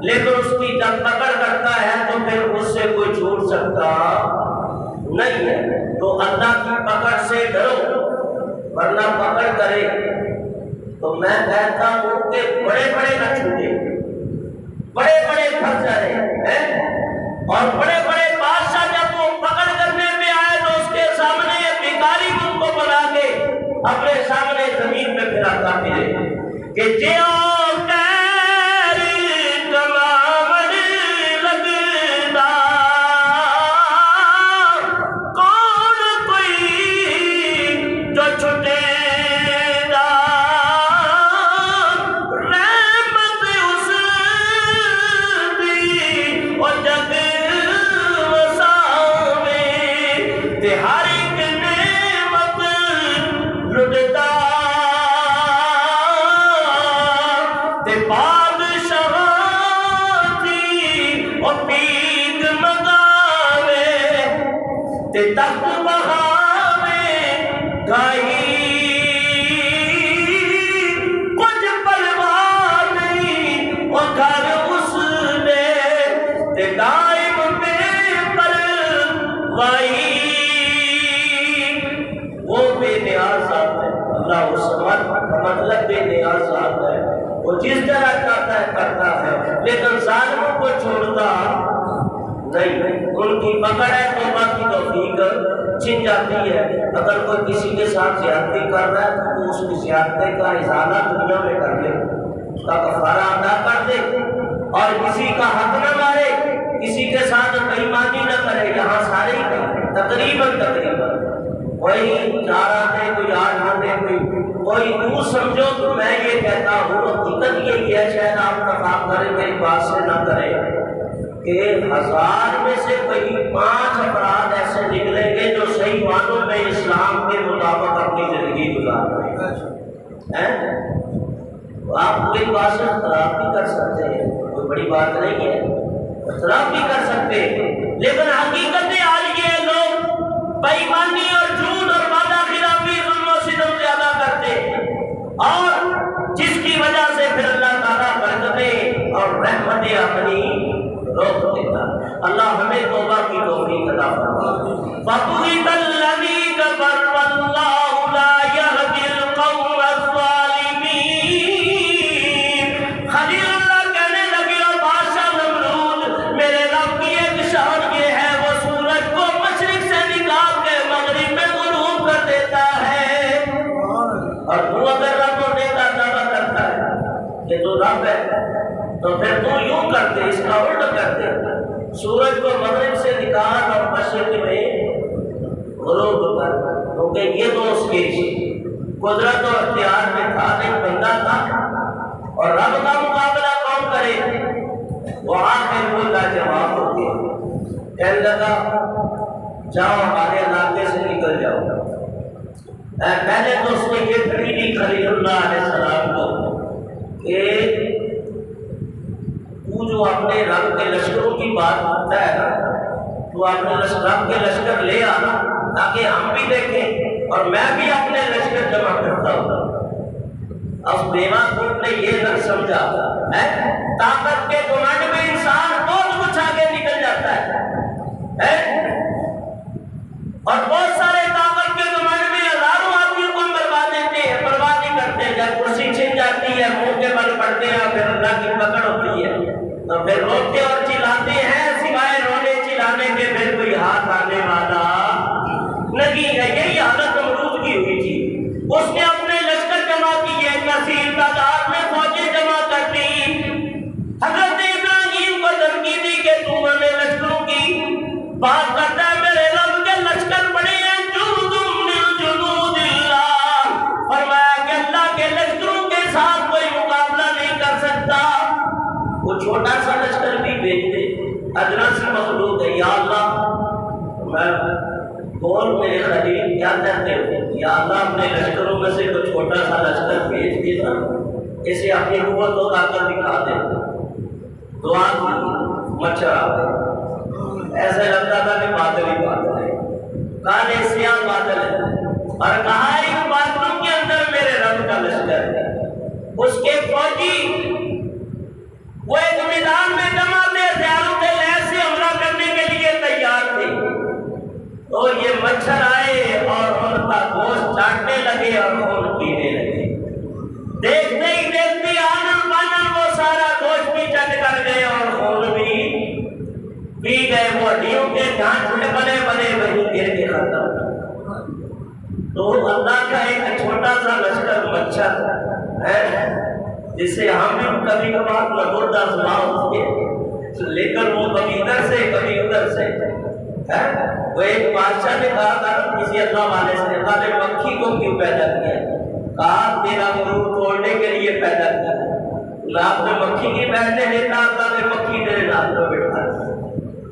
Speaker 1: لیکن اس کی جب پکڑ کرتا ہے تو پھر اس سے کوئی چھوڑ سکتا نہیں ہے۔ تو اللہ کی پکڑ سے ڈرو ورنہ پکڑ کرے تو میں کہتا ہوں کہ بڑے بڑے نہ چھوٹے، بڑے بڑے پھنس جائے ہیں، اور بڑے بڑے بادشاہ جب وہ پکڑ کرنے میں آئے تو اس کے سامنے بھکاری ان کو بنا کے اپنے سامنے زمین پہ پھراتا پھرے کہ جیو الصمد کا مطلب بے نیاز ذات ہے، وہ جس طرح چاہتا ہے کرتا ہے، لیکن ظالموں کو چھوڑتا نہیں، ان کی پکڑ ہے توبہ کی توفیق چھن جاتی ہے۔ اگر کوئی کسی کے ساتھ زیادتی کر رہا ہے تو اس کی زیادتی کا ازالہ دنیا میں کر لے، اس کا کفارہ ادا کر دے، اور کسی کا حق نہ مارے، کسی کے ساتھ بے ایمانی نہ کرے۔ یہاں سارے ہی تقریباً کوئی 4 آتے، کوئی 8 آتے، کوئی یوں سمجھو تو میں یہ کہتا ہوں، حقیقت یہی ہے، شاید آپ اتفاق کریں میری بات سے نہ کریں، کہ 1000 میں سے کوئی 5 افراد ایسے نکلیں گے جو صحیح معنوں میں اسلام کے مطابق اپنی زندگی گزار رہے ہیں۔ آپ کوئی بات سے اختلاف بھی کر سکتے ہیں، کوئی بڑی بات نہیں ہے، اختلاف بھی کر سکتے ہیں، لیکن حقیقت حال یہ لوگ بے ایمانی اور جھوٹ اور وعدہ خلافی، ظلم و ستم زیادہ کرتے ہیں، اور جس کی وجہ سے پھر اللہ تعالیٰ برکتیں اور رحمتیں اپنی روک دیتا۔ اللہ ہمیں توبہ کی توفیق عطا فرمائے۔ فَبُهِتَ الَّذِي كَفَرَ وَاللَّهُ لَا يَهْدِي الْقَوْمَ الظَّالِمِينَ۔ خلیل اللہ کہنے لگے اور بادشاہ نمرود، میرے رب کی ایک شان یہ ہے، وہ سورج کو مشرق سے نکال کے مغرب میں غروب کر دیتا ہے، اور تو اگر رب ہونے کا دعویٰ کرتا ہے کہ تو رب ہے تو پھر تو یوں کرتے، اس کا الٹ کرتے، سورج کو مغرب سے نکال اور مشرق میں غروب کر، کیونکہ یہ تو اس کی قدرت و اختیار میں تھا نہیں، بندہ تھا، اور رب کا مقابلہ کون کرے؟ وہ آخر وہ لاجواب ہو گیا، کہنے لگا جاؤ ہمارے علاقے سے نکل جاؤ۔ پہلے تو اس نے یہ کہی دی خلیل اللہ علیہ السلام کو کہ جو اپنے رب کے لشکروں کی بات کرتا ہے نا، تو اپنے رب کے لشکر لے آنا تاکہ ہم بھی دیکھیں اور میں بھی اپنے لشکر جمع کرتا ہوں۔ اب بیوہ کوٹ نے یہ نہ سمجھا، طاقت کے گھمنڈ میں انسان بہت کچھ آگے نکل جاتا ہے، اور بہت سارے طاقت کے گھمنڈ میں ہزاروں آدمیوں کو مروا دیتے ہیں، پرواہ نہیں کرتے، جب کرسی چھن جاتی ہے منہ کے بل پڑتے ہیں، پھر اللہ کی پکڑ ہوتی ہے تو پھر روتے اور چلاتے ہیں، سوائے رونے چلانے کے پھر کوئی ہاتھ آنے والا نہیں ہے۔ یہی حالت نمرود کی ہوئی تھی، اس نے اپنے لشکر جمع کیے، کثیر تعداد میں فوجیں جمع کر دی، حضرت ابراہیم کو دھمکی دی کہ تم ہمیں لشکروں کی بات کرتا ہے، میرے رب کے لشکر بڑے ہیں، جنود من جنود اللہ، فرمایا کہ اللہ کے لشکروں کے ساتھ کوئی مقابلہ نہیں کر سکتا، وہ چھوٹا سا لشکر بھی بھیج دے، ادنا سی مخلوق ہے، یا اللہ میں بول میرے خلیل کیا کہتے ہو، یا اللہ اپنے لشکروں میں سے کوئی چھوٹا سا لشکر بھیج دیتا، اسے اپنی قوت و طاقت دکھا دے۔ دعا کی، مچھر آ گئے، ایسے لگتا تھا کہ بادل ہی بادل ہے، کالے سیاہ بادل ہے، اور کہا ایک بادلوں کے اندر میرے رب کا لشکر ہے۔ اس کے فوجی وہ ایک میدان میں جمع تھے، ہتھیاروں کے لحاظ سے حملہ کرنے کے لیے تیار تھے، تو یہ مچھر آئے اور ان کا گوشت چاٹنے لگے اور خون پینے لگے، دیکھتے ہی دیکھتے آنن پانن وہ سارا گوشت بھی چٹ کر گئے اور خون بھی پی گئے، وہ ہڈیوں کے ڈھانچے بنے بنے وہیں گر کے ختم۔ تو اللہ کا ایک چھوٹا سا لشکر مچھر ہے جسے ہم بھی کبھی کبھار لگوٹا سنا ہوتے ہیں، لیکن وہ کبھی ادھر سے کبھی ادھر سے ہے۔ وہ ایک بادشاہ نے کہا تھا کسی اللہ والے سے، اللہ نے مکھی کو کیوں پیدا کیا؟ کہا تیرا غرور توڑنے کے لیے پیدا کیا، آپ نے مکھی کی بیٹھنے دیتا، اللہ نے مکھی تیرے نام کو بٹھا دیا۔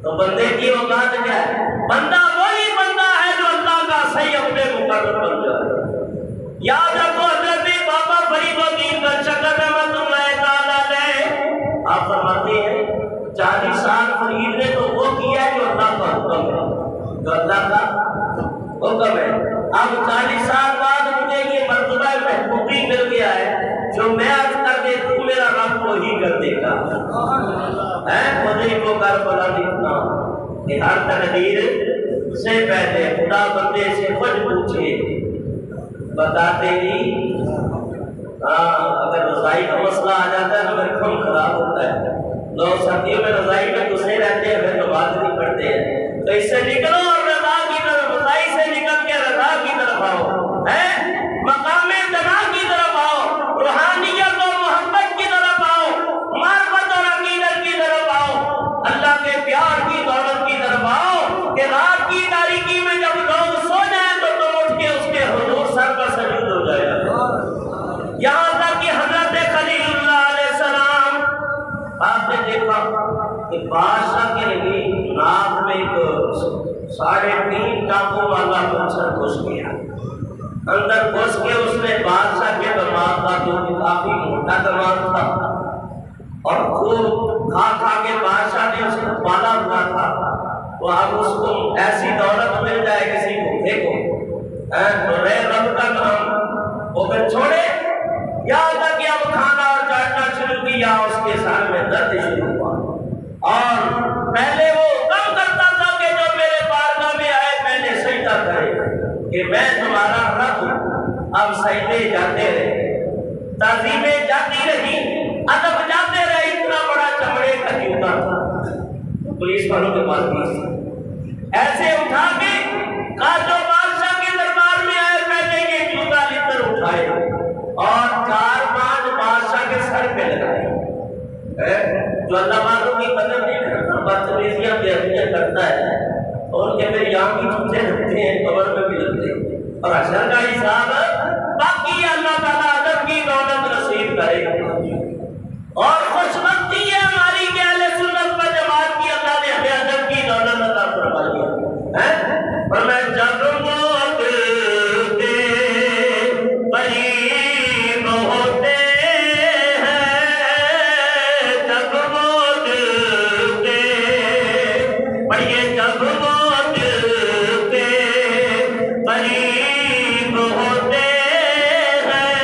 Speaker 1: تو بندے کی اوقات کیا ہے؟ بندہ وہی بندہ ہے جو اللہ کا صحیح اپنے مقرر بن جائے۔ یاد رکھو حضرت بابا فرید الدین گنجشکر رحمۃ اللہ تعالی علیہ، آپ فرماتے ہیں 40 سال فرید نے تو وہ کیا جو اللہ کا حکم ہے، جو اللہ کا حکم ہے۔ اب 40 سال بعد مجھے یہ مرتبہ محبوبی مل گیا ہے، جو میں عرض کر دے تو میرا رب وہی کر دے گا، مجھے کو کر بلا دیکھنا کہ ہر تقدیر سے پہلے خدا بندے سے خود پوچھے، بتاتے ہی اگر رضائی کا مسئلہ آ جاتا ہے تو پھر کم خراب ہوتا ہے. لوگ ساتھیوں میں رضائی میں گھسے رہتے ہیں، پھر نماز نہیں پڑھتے ہیں. تو اس سے نکلو اور رضا کی طرف، رضائی سے نکل کے رضا کی طرف آؤ، مقام جنا کی طرف آؤ، روحانیت اور محبت کی طرف آؤ، معرفت اور عقیدت کی طرف آؤ، اللہ کے پیار کی دولت کی طرف آؤ کہ رات کی تاریکی میں جب لوگ سو جائیں تو تم اٹھ کے اس کے حضور سر پر سجود ہو جائے. یہاں تک کہ حضرت خلیل اللہ علیہ السلام، آپ نے دیکھا کہ بادشاہ کے لیے ناک میں ایک 3.5 ٹاپوں والا مچھر گھس گیا. اندر گھس کے اس نے بادشاہ کے دماغ کا، جو کافی موٹا دماغ تھا اور خوب کھا کھا کے بادشاہ نے اس کو پالا ہوا تھا، تو اب اس کو ایسی دولت مل جائے کسی بھوکے کو تو رے رب کا نام وہ پھر چھوڑے. یہاں تک کہ اب کھانا اور چاٹنا شروع کیا، اس کے سر میں درد شروع ہوا. اور پہلے وہ کم کرتا تھا کہ جو میرے بارگاہ میں آئے پہلے سجدہ کرے کہ میں تمہارا رب ہوں. اب سجدے جاتے رہے، تعظیمیں جاتی رہی، ادب جاتے رہے. اتنا بڑا چمڑے کا جوتا تھا، پولیس والوں کے پاس بھی ایسے اٹھا کے کہا جو بادشاہ کے دربار میں آئے پہلے یہ جوتا لے کر اٹھائے اور 4-5 بادشاہ کے سر پہ لگائے. جو اللہ والوں کی قدر نہیں کرتا، بدتمیزیاں بےحدیاں کرتا ہے، اور ان کے پھر یہاں بھی چمچے لگتے ہیں، قبر میں بھی لگتے ہیں. اور حشر کا حساب باقی اللہ تعالیٰ ادب کی دولت نصیب کرے گا. اور خوش بختی ہے ہماری کہ اہل سنت و جماعت کی اللہ نے ہمیں ادب کی دولت عطا فرمائی ہے. اور میں جب موت کے قریب ہوتے ہیں، جب موت کے پڑھیے، جب موت کے قریب ہوتے ہیں،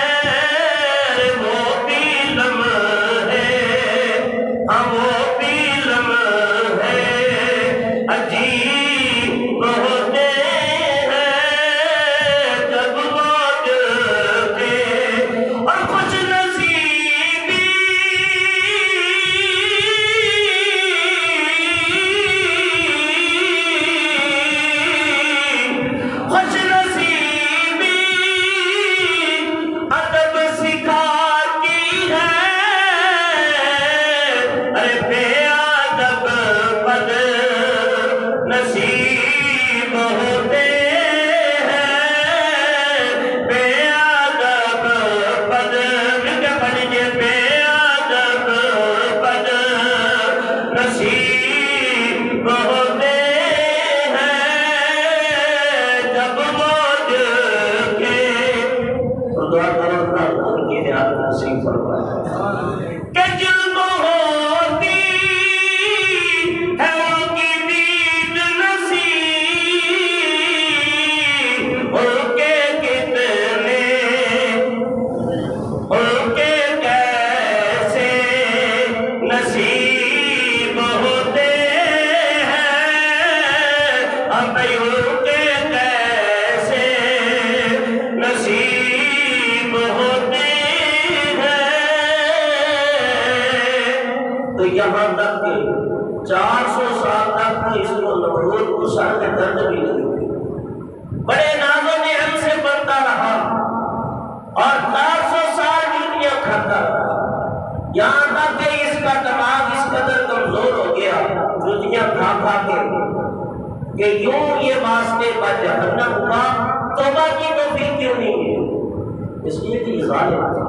Speaker 1: وہ بھی لمحے، وہ بھی لمحے عجیب ہوتے ہیں، جب موت کے. اور خوش نصیبی خوش نصیبی ادب سکھاتی ہے. ارے بے ادب بد نصیب ہوتے ہیں، بے ادب بد، مل کے پڑھیے، بے ادب بد نصیب ہوتے ہیں، جب موت کے. دعا کرو اللہ ان کی ہدایت نصیب فرمائے کہ جن کو ہوتی ہے ان کی دید نصیب، ان کے کتنے، ان کے کیسے نصیب ہوتے ہیں. اب ان کے کیسے نصیب ہوتے ہیں. تو یہاں تک کہ 400 سال تک اس کو نمرود کو سر میں درد بھی نہیں ہوئی، بڑے ناز و نعمت سے بنتا رہا اور 400 سال جوتیاں کھاتا رہا. یہاں تک کہ اس کا دماغ اس قدر کمزور ہو گیا جوتیاں کھا کھا کے کہ یوں یہ واسطے پر جہنم ہوا. توبہ کی توفیق کیوں نہیں ہے؟ اس لیے کہ ظالم تھا.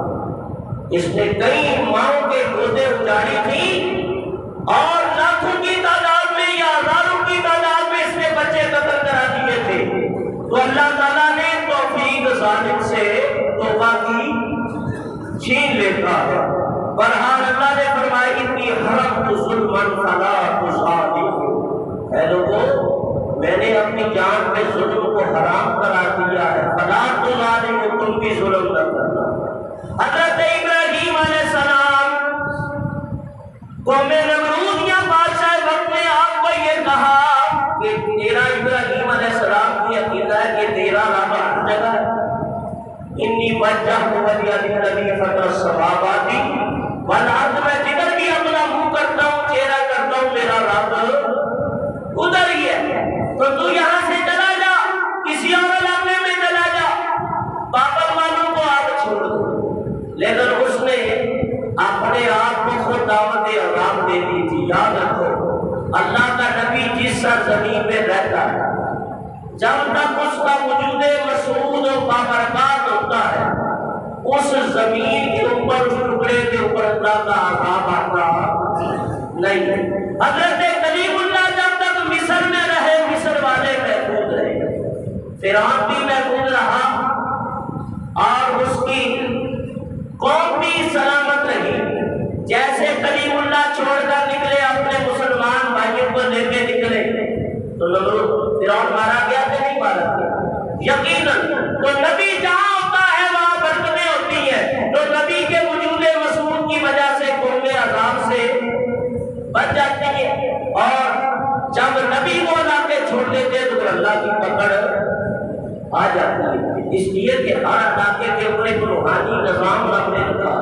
Speaker 1: اس نے کئی ماؤں کے گودے اجاڑی تھی اور لاکھوں کی تعداد میں یا ہزاروں کی تعداد میں اس نے بچے قتل کرا دیے تھے. تو اللہ تعالیٰ نے توفیق ظالم سے توبہ کی چھین لیتا ہے. برحال اللہ نے فرمایا اتنی حرمت ظلمن فلا تظالموا، اے لوگوں میں نے اپنی جان پہ ظلم کو حرام کرا دیا ہے، فلا تظالموا، تم بھی ظلم نہ کرنا. حضرت ابراہیم علیہ السلام قوم نمرود یا بادشاہ وقت نے آپ کو یہ کہا کہ تیرا ابراہیم علیہ السلام کی عقیدہ ہے کہ تیرا رب ہر جگہ ہے. وجہت وجہ للذی فطر السماوات والارض، میں جدھر بھی اپنا منہ کرتا ہوں، چہرہ کرتا ہوں، میرا رب ادھر ہی ہے۔ تو یہاں سے چلا جا، کسی اور علاقے میں چلا جا، پاگل والوں کو آپ چھوڑ دو۔ لیکن اس نے اپنے آپ کو خود دعوت عذاب دے دی تھی۔ یاد رکھو، اللہ کا نبی جس سرزمین میں رہتا ہے، جب تک اس کا وجود مسعود و بابرکات ہوتا ہے، اس زمین کے اوپر، اس ٹکڑے کے اوپر اللہ کا عذاب آتا نہیں۔ حضرت کلیم اللہ جب تک مصر میں رہے، مصر والے محفوظ رہے، فرعون بھی محفوظ رہا اور اس کی قوم بھی سلامت رہی۔ جیسے کلیم اللہ چھوڑ کر نکلے، اپنے مسلمان بھائیوں کو لے کے نکلے، تو نمرود فرعون مارا گیا کہ نہیں مارا گیا؟ یقیناً۔ تو نبی جہاں ہوتا ہے وہاں برکتیں ہوتی ہیں، تو نبی کے وجود مسعود کی وجہ سے قوم عذاب سے بچ جاتی ہے، اور جب نبی کو علاقے چھوڑ دیتے تو اللہ کی پکڑ آ جاتی ہے۔ اس لیے کہ ہر علاقے کے اوپر ایک روحانی نظام رب نے رکھا۔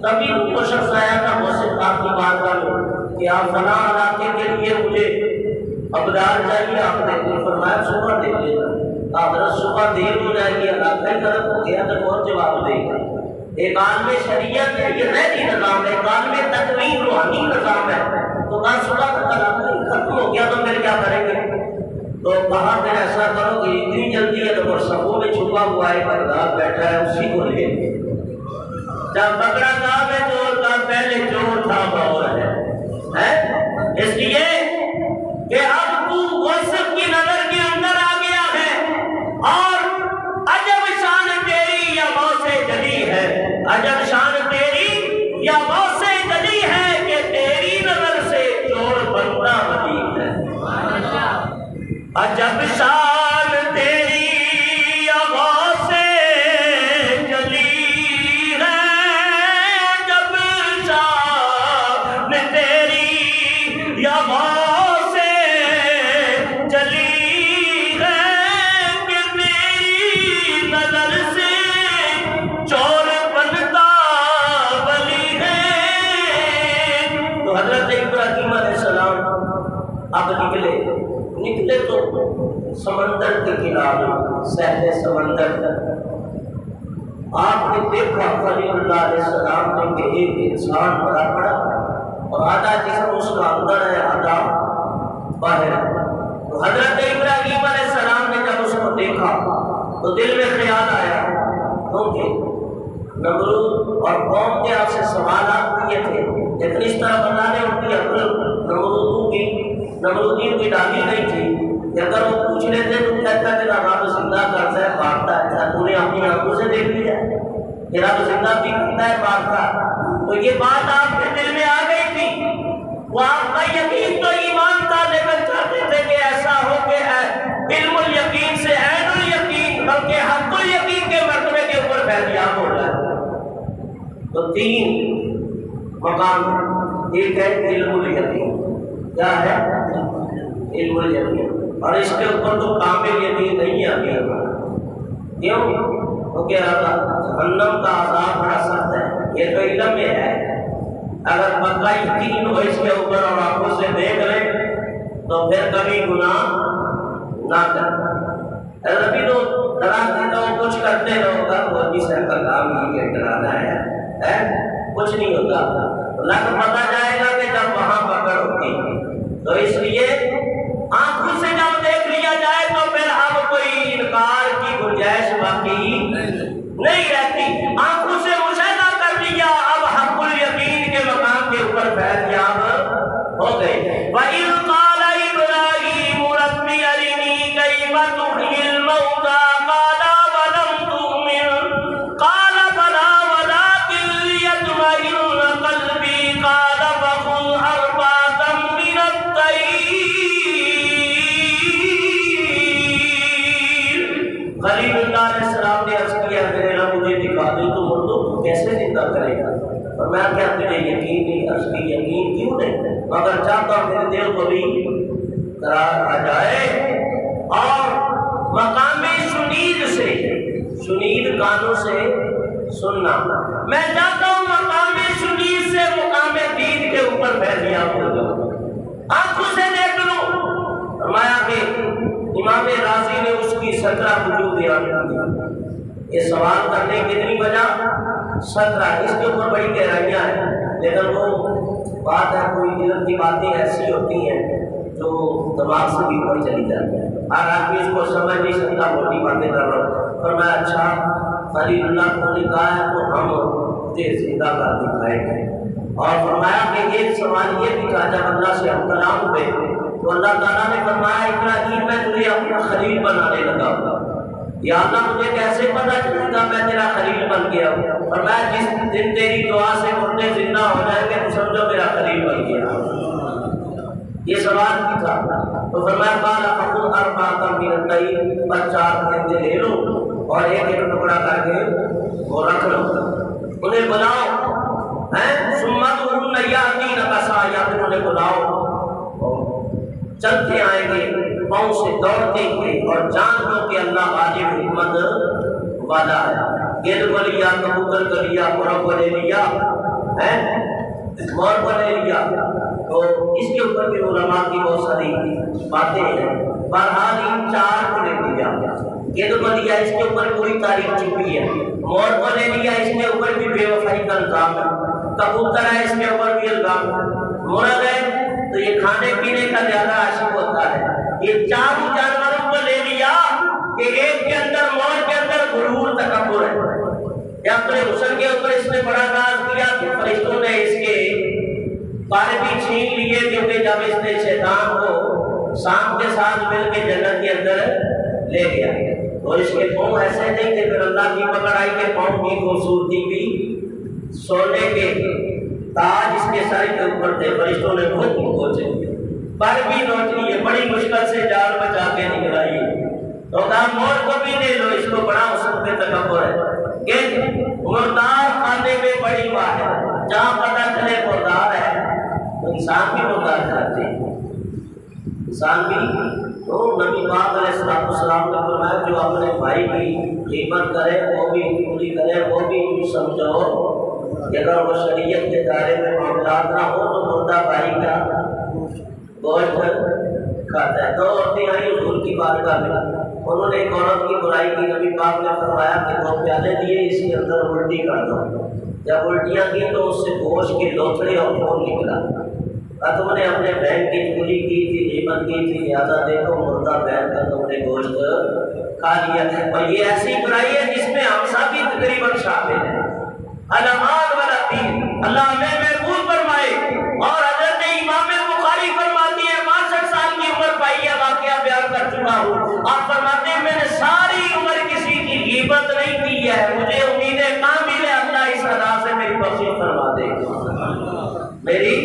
Speaker 1: تبھی وہ شخص آیا تھا محسن صاحب کی بارگاہ میں کہ آپ فلاں علاقے کے لیے مجھے ابدار چاہیے، آپ نے فرمایا صبح دے لینا۔ حضرت صبح دیر ہو جائے گی، علاقہ ہی طرف ہو گیا تو کون جواب دے گا؟ ایک عالم شریعت ہے، یہ ذہنی نظام ہے، ایک عالم تکوین روحانی نظام ہے۔ تو کہا صبح تک علاقہ ختم ہو گیا تو پھر کیا کریں گے؟ تو کہا پھر ایسا کرو کہ اتنی جلدی ہے تو سبوں میں چھپا ہوا ایک بغداد بیٹھا ہے، اسی کو لے۔ جب پکڑا کہا میں چور کا، پہلے چور تھا اور ہے، اس لیے کہ اب تو غصب کی نظر کے اندر آ گیا ہے، اور عجب شان تیری یا موت سے جلی ہے، عجب شان تیری یا موت سے جلی ہے کہ تیری نظر سے چور بندہ ولی ہے۔ عجب شان تیری یا موت سے جلی ہے، عجب شان تیری یا موت سے جلی ہے کہ تیری نظر سے چور بنتا ولی ہے۔ تو حضرت ابراہیم علیہ السلام اب نکلے تو سمندر کے کنارے، سہل سمندر، آپ نے دیکھا خلیل اللہ علیہ السلام نے کہ ایک انسان بڑا پڑا اور آدھا جسم اس کا اندر ہے، آدھا باہر ہے۔ تو حضرت ابراہیم علیہ السلام نے جب اس کو دیکھا تو دل میں خیال آیا، کیونکہ نمرود اور قوم نے آپ سے سوالات کیے تھے، لیکن اس طرح اللہ نے ان کی عقل نمرودیوں کی ڈالی گئی تھی کہ اگر وہ پوچھ لیتے تو کہتا کہ رب زندہ کرتا ہے مارتا ہے، کیا تو نے اپنی آنکھوں سے دیکھ لیا کہ رب زندہ بھی کرتا ہے مارتا؟ تو یہ بات آپ کے دل میں آ گئی تھی، وہ آپ کا یقین تو ایمان تھا، لیکن چاہتے تھے کہ ایسا ہو کہ علم الیقین سے عین الیقین، بلکہ حق الیقین کے مرتبے کے اوپر فیضیاب ہو جائے۔ تو تین مقام، ایک ہے علم الیقین، کیا ہے؟ علم الیقین، اور اس کے اوپر تو کامل یقین نہیں ہے ابھی۔ کیوں؟ کیونکہ جہنم کا عذاب بڑا سخت ہے، یہ تو علم میں ہے۔ اگر پکا یقین ہو اس کے اوپر اور آنکھوں سے دیکھ لیں تو پھر کبھی گناہ نہ کریں۔ ابھی تو ڈراتے رہو، کچھ کرتے رہو گا، وہ بھی سر کا کام ہی کے ڈرانا ہے، کچھ نہیں ہوتا۔ لگ پتا جائے گا کہ جب وہاں پکڑ ہوتی۔ تو اس لیے آنکھوں سے جب دیکھ لیا جائے تو پھر اب کوئی انکار کی گنجائش باقی نہیں رہتی۔ آنکھوں سے مشاہدہ کر لیا، اب حق الیقین کے مقام کے اوپر فیضیاب ہو گئے۔ وَإِذْ قَالَ إِبْرَاهِيمُ رَبِّ أَرِنِي كَيْفَ تُحْيِي الْمَوْتَىٰ قَالَ أَوَلَمْ تُؤْمِنْ قَالَ بَلَىٰ وَلَٰكِن لِّيَطْمَئِنَّ قَلْبِي قَالَ فَخُذْ أَرْبَعَةً مِّنَ الطَّيْرِ۔ خلیل اللہ علیہ السلام نے عرض کیا، میرے رب مجھے دکھا دے تو مردوں کو کیسے زندہ کرے گا؟ اور میں کیا تجھے یقین نہیں؟ عرض کی یقین کیوں نہیں؟ مگر چاہتا ہوں میرے دل کو بھی قرار آ جائے اور مقام شنید سے شنید کانوں سے سننا. میں چاہتا ہوں مقام شنید سے مقام دید کے اوپر فیضیاب ہو جاؤں، آنکھوں سے دیکھ لوں. فرمایا کہ امام رازی نے اس کی 17 وجوہ بیان کی. یہ سوال کرنے کتنی وجہ؟ 17. اس کے اوپر بڑی گہرائیاں ہیں، لیکن وہ بات ہے کوئی علم کی باتیں ایسی ہوتی ہیں جو دماغ سے بھی اوپر چلی جاتی ہیں. ہر آدمی اس کو سمجھ نہیں سکتا، موٹی باتیں کر رہا ہوں. اور میں اچھا خلیل اللہ کو نے کہا ہے تو ہم تجھے زندہ کر دکھائیں گے. اور فرمایا کہ ایک سوال یہ بھی کہا جب اللہ سے ہم کلام ہوئے تو اللہ تعالیٰ نے فرمایا ابراہیم میں تجھے اپنا خلیل بنانے لگا ہوں. یا اللہ مجھے کیسے پتا چلے گا میں تیرا خلیل بن گیا ہوں؟ اور میں جس دن تیری دعا سے مردے زندہ ہو جائیں گے تو سمجھو میرا خلیل بن گیا. یہ سوال بھی تھا. تو فرمایا قال فخذ اربعۃ من الطیر، پر 4 پرندے لے لو اور ایک ایک ٹکڑا کر کے وہ رکھ لو، انہیں بلاؤ ثم ادعوهن یاتینک سعیا، پھر انہیں بلاؤ چلتے آئیں گے پاؤں سے دوڑتے ہوئے، اور جان لو کہ اللہ غالب حکمت والا ہے. گیند کو لیا، کبوتر کو لیا، مرغ کو لے لیا، مور کو لے لیا. تو اس کے اوپر بھی علماء کی بہت ساری باتیں ہیں. بہرحال ان 4 کو لے لیا. گیند کو لیا، اس کے اوپر پوری تاریخ چھپی ہے. مور کو لے لیا، اس کے اوپر بھی بے وفائی کا الزام ہے. کبوتر ہے، اس کے اوپر بھی الزام ہے. مرغ ہے تو یہ کھانے پینے کا زیادہ عاشق ہوتا ہے. یہ 4 جانوروں کو لے لیا کہ ایک کے اندر، مور کے اندر غرور تکبر ہے. یا اپنے حسن کے اوپر اس نے بڑا ناز کیا کہ فرشتوں نے اس کے بارے بھی چھین لیے، کیونکہ جب اس نے شیطان کو سانپ کے ساتھ مل کے جنت کے اندر لے گیا تو اس کے پاؤں ایسے نہیں تھے. پھر اللہ کی پکڑ آئی کہ پاؤں کی خوبصورتی بھی سونے کے تاج اس کے سر کے اوپر تھے. فرشتوں نے خود پہنچے پر بھی نوچ لیے، بڑی مشکل سے جال بچا کے نکلائی. تو کہا مور کو بھی لے لو، اس کو بڑا حسن پہ تکبر ہے کہ مردار کھانے میں بڑی بات ہے. جہاں پتہ چلے مردار ہے تو انسان بھی مردار کھاتے ہیں. انسان بھی تو نبی پاک علیہ السلام نے فرمایا جو اپنے بھائی کی خدمت کرے وہ بھی پوری کرے، وہ بھی سمجھو کہ اگر وہ شریعت کے دائرے میں معاملات نہ ہو تو مردہ بھائی کا گوشت کھاتا ہے. 2 عورتیں آئی حضور کی بارگاہ میں، انہوں نے ایک عورت کی برائی کی. نبی پاک نے فرمایا کہ 2 پیالے دیے، اس کے اندر الٹی کر دو. جب الٹیاں کی تو اس سے گوشت کے لوتھڑے اور خون نکلا. تم نے اپنے بہن کی چوری کی تھی، غیبت کی تھی، لہٰذا دیکھو مردہ بہن کا تم نے گوشت کھا لیا. اور یہ ایسی برائی ہے جس میں ہم سب بھی تقریباً شامل ہیں. علامات والا دین اللہ ہمیں محفوظ فرمائے. اور حضرت امام بخاری فرماتی ہے 62 سال کی عمر پائی ہے، واقعہ بیان کر چکا ہوں. آپ فرماتے ہیں میں نے ساری عمر کسی کی غیبت نہیں کی ہے، مجھے امید کامل ہے اللہ اس ادا سے میری بخشش فرما دے گا، میری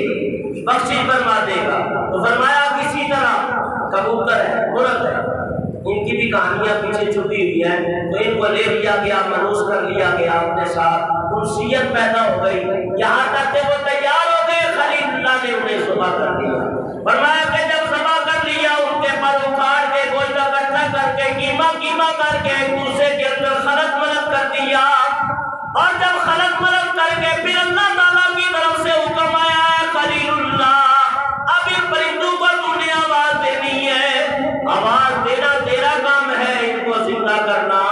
Speaker 1: بخشش فرما دے گا. تو فرمایا کسی طرح کبوتر ہے، مرغ ہے، ان کی بھی کہانیاں پیچھے چھپی ہوئی ہیں. تو ان کو لے لیا گیا، ملوث کر لیا گیا اپنے ساتھ. انسیت پیدا ہو گئی، یہاں تک کہ وہ تیار ہو گئے. خلیل اللہ نے انہیں ذبح کر دیا. فرمایا کہ جب ذبح کر لیا ان کے پر اکھاڑ کے گوشت اکٹھا کر کے قیمہ کر کے ایک دوسرے کے اندر خلط ملط کر دیا. اور جب خلط ملط کر کے پھر اللہ تعالیٰ کی طرف سے حکم آیا ہے خلیل اللہ اب ان پرندوں کو تم نے آواز دینی ہے، آواز دینا تیرا کام ہے، ان کو زندہ کرنا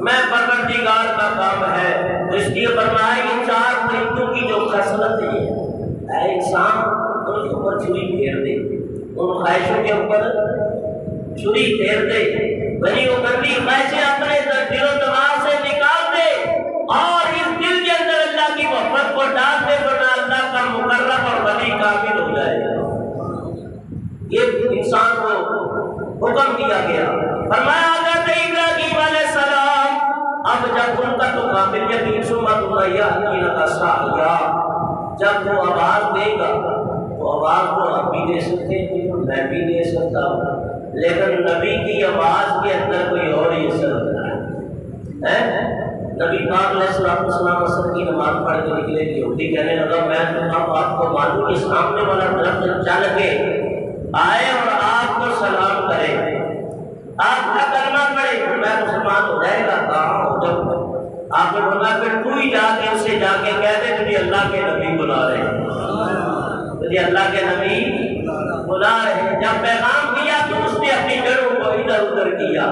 Speaker 1: میں پروردگار کا کام ہے. تو اس لیے فرمایا ان 4 پرندوں کی جو خصلت ہے اے انسان ان کے اوپر چھری پھیر دے، ان خواہشوں کے اوپر چھری پھیر دے. بنی وہ گندی خواہشیں اپنے دل و دماغ سے نکال دے اور اس دل کے اندر اللہ کی محبت کو ڈال دے، ورنہ اللہ کا مقرب اور ولی کامل ہو جائے گا. یہ انسان کو حکم دیا گیا. فرمایا حضرت ابراہیم علیہ السلام اب جب ان کا تو کامل یقین سمت کا سایہ، جب وہ آواز دے گا تو آواز کو آپ بھی دے سکتے ہیں، میں بھی دے سکتا ہوں، لیکن نبی کی آواز کے اندر کوئی اور ہی اثر ہوتا ہے. نبی پاک علیہ السلام اثر کی نماز پڑھ کے نکلے، یہودی کہنے لگا میں تو اب آپ کو مانوں کہ سامنے والا درخت چل کے آئے اور آپ کو سلام کرے. آپ کا کلمہ پڑھے، میں مسلمان ہو جائے گا، کہاں ہو جاؤں؟ آپ نے فرمایا پھر تو ہی جا کے اسے جا کے کہہ دے تجھے اللہ کے نبی بلا رہے ہیں، تجھے اللہ کے نبی بلا رہے ہیں۔ جب پیغام دیا تو اس نے اپنی جڑوں کو ادھر ادھر کیا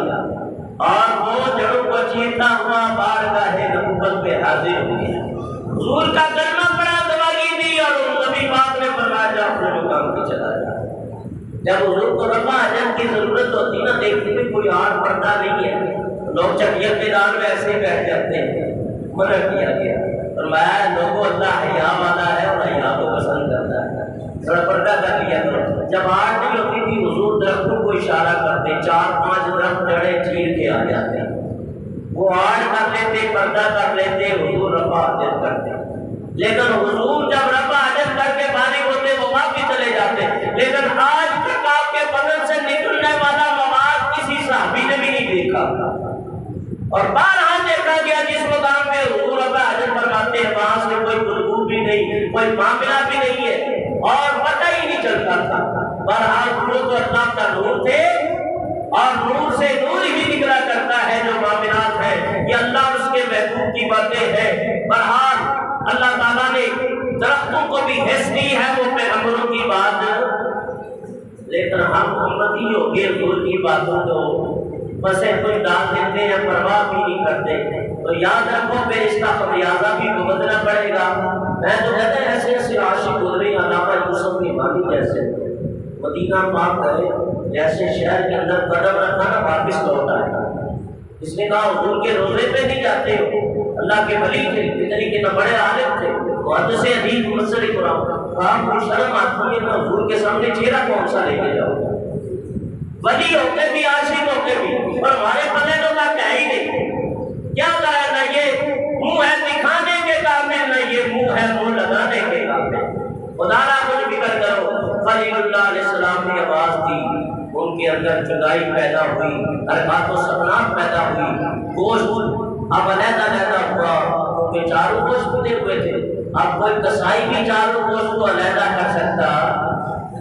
Speaker 1: اور وہ جڑوں کو چیرتا ہوا بارگاہ نبوت پہ حاضر ہو گیا۔ حضور کا کلمہ پڑھا، گواہی دی، اور نبی پاک نے فرمایا جا اپنے مقام پہ چلا جا۔ جب حضور کو رفع حاجت کی ضرورت ہوتی نا، دیکھتے میں کوئی آڑ پردہ نہیں ہے، لوگ چٹیاں کے دار میں ایسے ہی بیٹھ جاتے ہیں، منع کیا گیا۔ فرمایا لوگوں اللہ حیا والا ہے اور حیا کو پسند کرتا ہے، تھوڑا پردہ کر لیا کرو۔ جب آڑ نہیں ہوتی تھی حضور درختوں کو اشارہ کرتے، 4-5 درخت جڑے چیر کے آ جاتے، وہ آڑ کر لیتے، پردہ کر لیتے، حضور رفع حاجت کرتے۔ لیکن حضور جب رفع حاجت کر کے فارغ ہوتے وہ واپس چلے جاتے۔ لیکن آج تک آپ کے بدن سے نکلنے والا مواد کسی صحابی نے بھی نہیں دیکھا، اور بارہا دیکھا گیا جس مقام پہ حضور رفع حاجت فرماتے ہیں وہاں سے کوئی بدبو بھی نہیں، کوئی معاملہ بھی نہیں ہے، اور پتہ ہی نہیں چلتا تھا۔ بہرحال وہ تو اللہ کا نور تھے، اور نور سے نور ہی نکلا کرتا ہے جو معاملات ہیں، یہ اللہ اس کے محبوب کی باتیں ہیں۔ بہرحال اللہ تعالیٰ نے درختوں کو بھی حص دی ہے وہ پیغمبروں کی بات، لیکن ہم امتی ہو کے حضور کی باتوں کو بس کچھ ڈال دیتے ہیں، پرواہ بھی نہیں کرتے، تو یاد رکھو پھر اس کا خمیازہ بھی بھگتنا پڑے گا۔ میں تو کہتا ہے ایسے ایسے عاشق گزرے علامہ یوسف نعمانی جیسے مدینہ پاک گئے، جیسے شہر کے اندر قدم رکھا نا واپس لوٹ آئے۔ اس نے کہا حضور کے روزے پہ نہیں جاتے ہو، اللہ کے ولی تھے، اتنی کے بڑے عالم تھے، محدث حدیث مفسر قرآن، کہا کوئی شرم آتی ہے میں حضور کے سامنے چہرہ کون سا لے کے جاؤں؟ ولی ہوتے بھی عاشق ہوتے بھی، اور ہمارے پلے تو کا کیا ہی نہیں، کیا کہا نہ یہ منہ ہے دکھانے کے قابل، نہ یہ منہ ہے منہ لگانے کے قابل۔ خدا را کچھ فکر کرو، خلیل اللہ علیہ السلام کی آواز تھی، ان کے اندر جدائی پیدا ہوئی، حرکات و سکنات پیدا ہوئی، گوشت اب علیحدہ علیحدہ ہوا، کیونکہ چاروں گوشت کھلے ہوئے تھے، اب کوئی کسائی بھی چاروں گوشت کو علیحدہ کر سکتا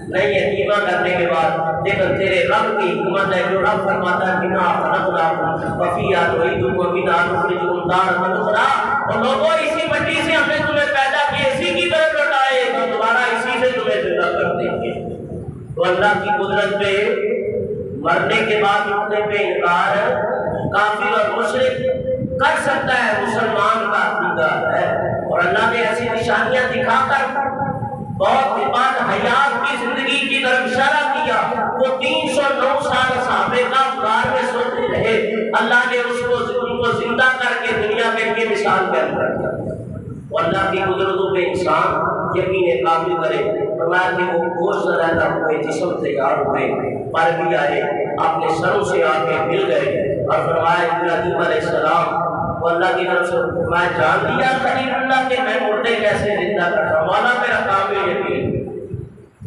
Speaker 1: نہیں ہے قیمہ کرنے کے بعد۔ لیکن تیرے رب کی حکمت ہے جو رب فرماتا ہے بنا خلقناکم وفیہا نعیدکم ومنھا نخرجکم تارۃ اخری، اور لوگوں اسی مٹی سے ہم نے تمہیں پیدا کیا، اسی کی طرف لوٹائے تو دوبارہ اسی سے تمہیں زندہ کر دیں گے۔ تو اللہ کی قدرت پہ مرنے کے بعد اٹھنے پہ انکار کافر اور مشرک کر سکتا ہے، مسلمان کا عقیدہ ہے، اور اللہ نے ایسی نشانیاں دکھا کر بہت کے بعد حیات کی زندگی کی طرف اشارہ کیا۔ وہ 309 سال صحابہ کا غار میں سوتے رہے، اللہ نے ان کو زندہ کر کے دنیا میں یہ مثال بیان کر دیا۔ اور اللہ کی قدرتوں پہ انسان یقین کامل کرے۔ فرمایا کہ وہ گوشت رہتا ہوئے جسم تیار ہوئے، پر بھی آئے اپنے سروں سے آ کے مل گئے، اور فرمایا ابراہیم علیہ السلام وہ اللہ کی طرف سے فرمایا جان لیا خلیل اللہ کہ میں مردے کیسے زندہ کرتا ہوں، مولا میرا کامل یقین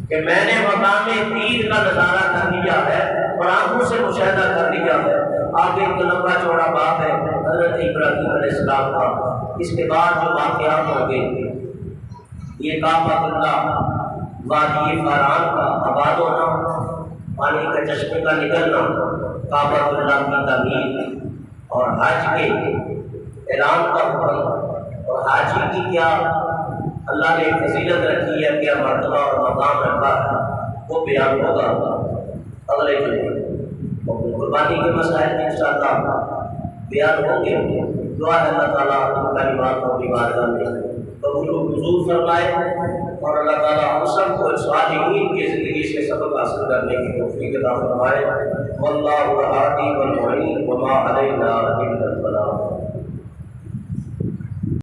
Speaker 1: کہ میں نے مقام تیر کا نظارہ کر لیا ہے اور آنکھوں سے مشاہدہ کر لیا ہے۔ آگے ایک لمبا چوڑا باب ہے حضرت ابراہیم علیہ السلام کا، اس کے بعد جو واقعات ہوں گے، یہ کعبۃ اللہ، وادی فاران کا آباد ہونا، پانی کا چشمے کا نکلنا، کعبۃ اللہ کی تعمیر، اور حج کے اعلان کا حکم، اور حاجی کی کیا اللہ نے فضیلت رکھی ہے، کیا مرتبہ اور مقام رکھا ہے، وہ بیان ہوگا اگلے جمعے۔ قربانی کے مسائل انشاءاللہ بیان ہوں گے۔ دعا ہے اللہ تعالیٰ ان کلمات کو اپنی بارگاہ میں قبول و منظور فرمائے، اور اللہ تعالیٰ ہم سب کو صالحین کی زندگی سے سبق حاصل کرنے کی توفیق عطا فرمائے۔ واللہ الہادی والمعین وما علینا الا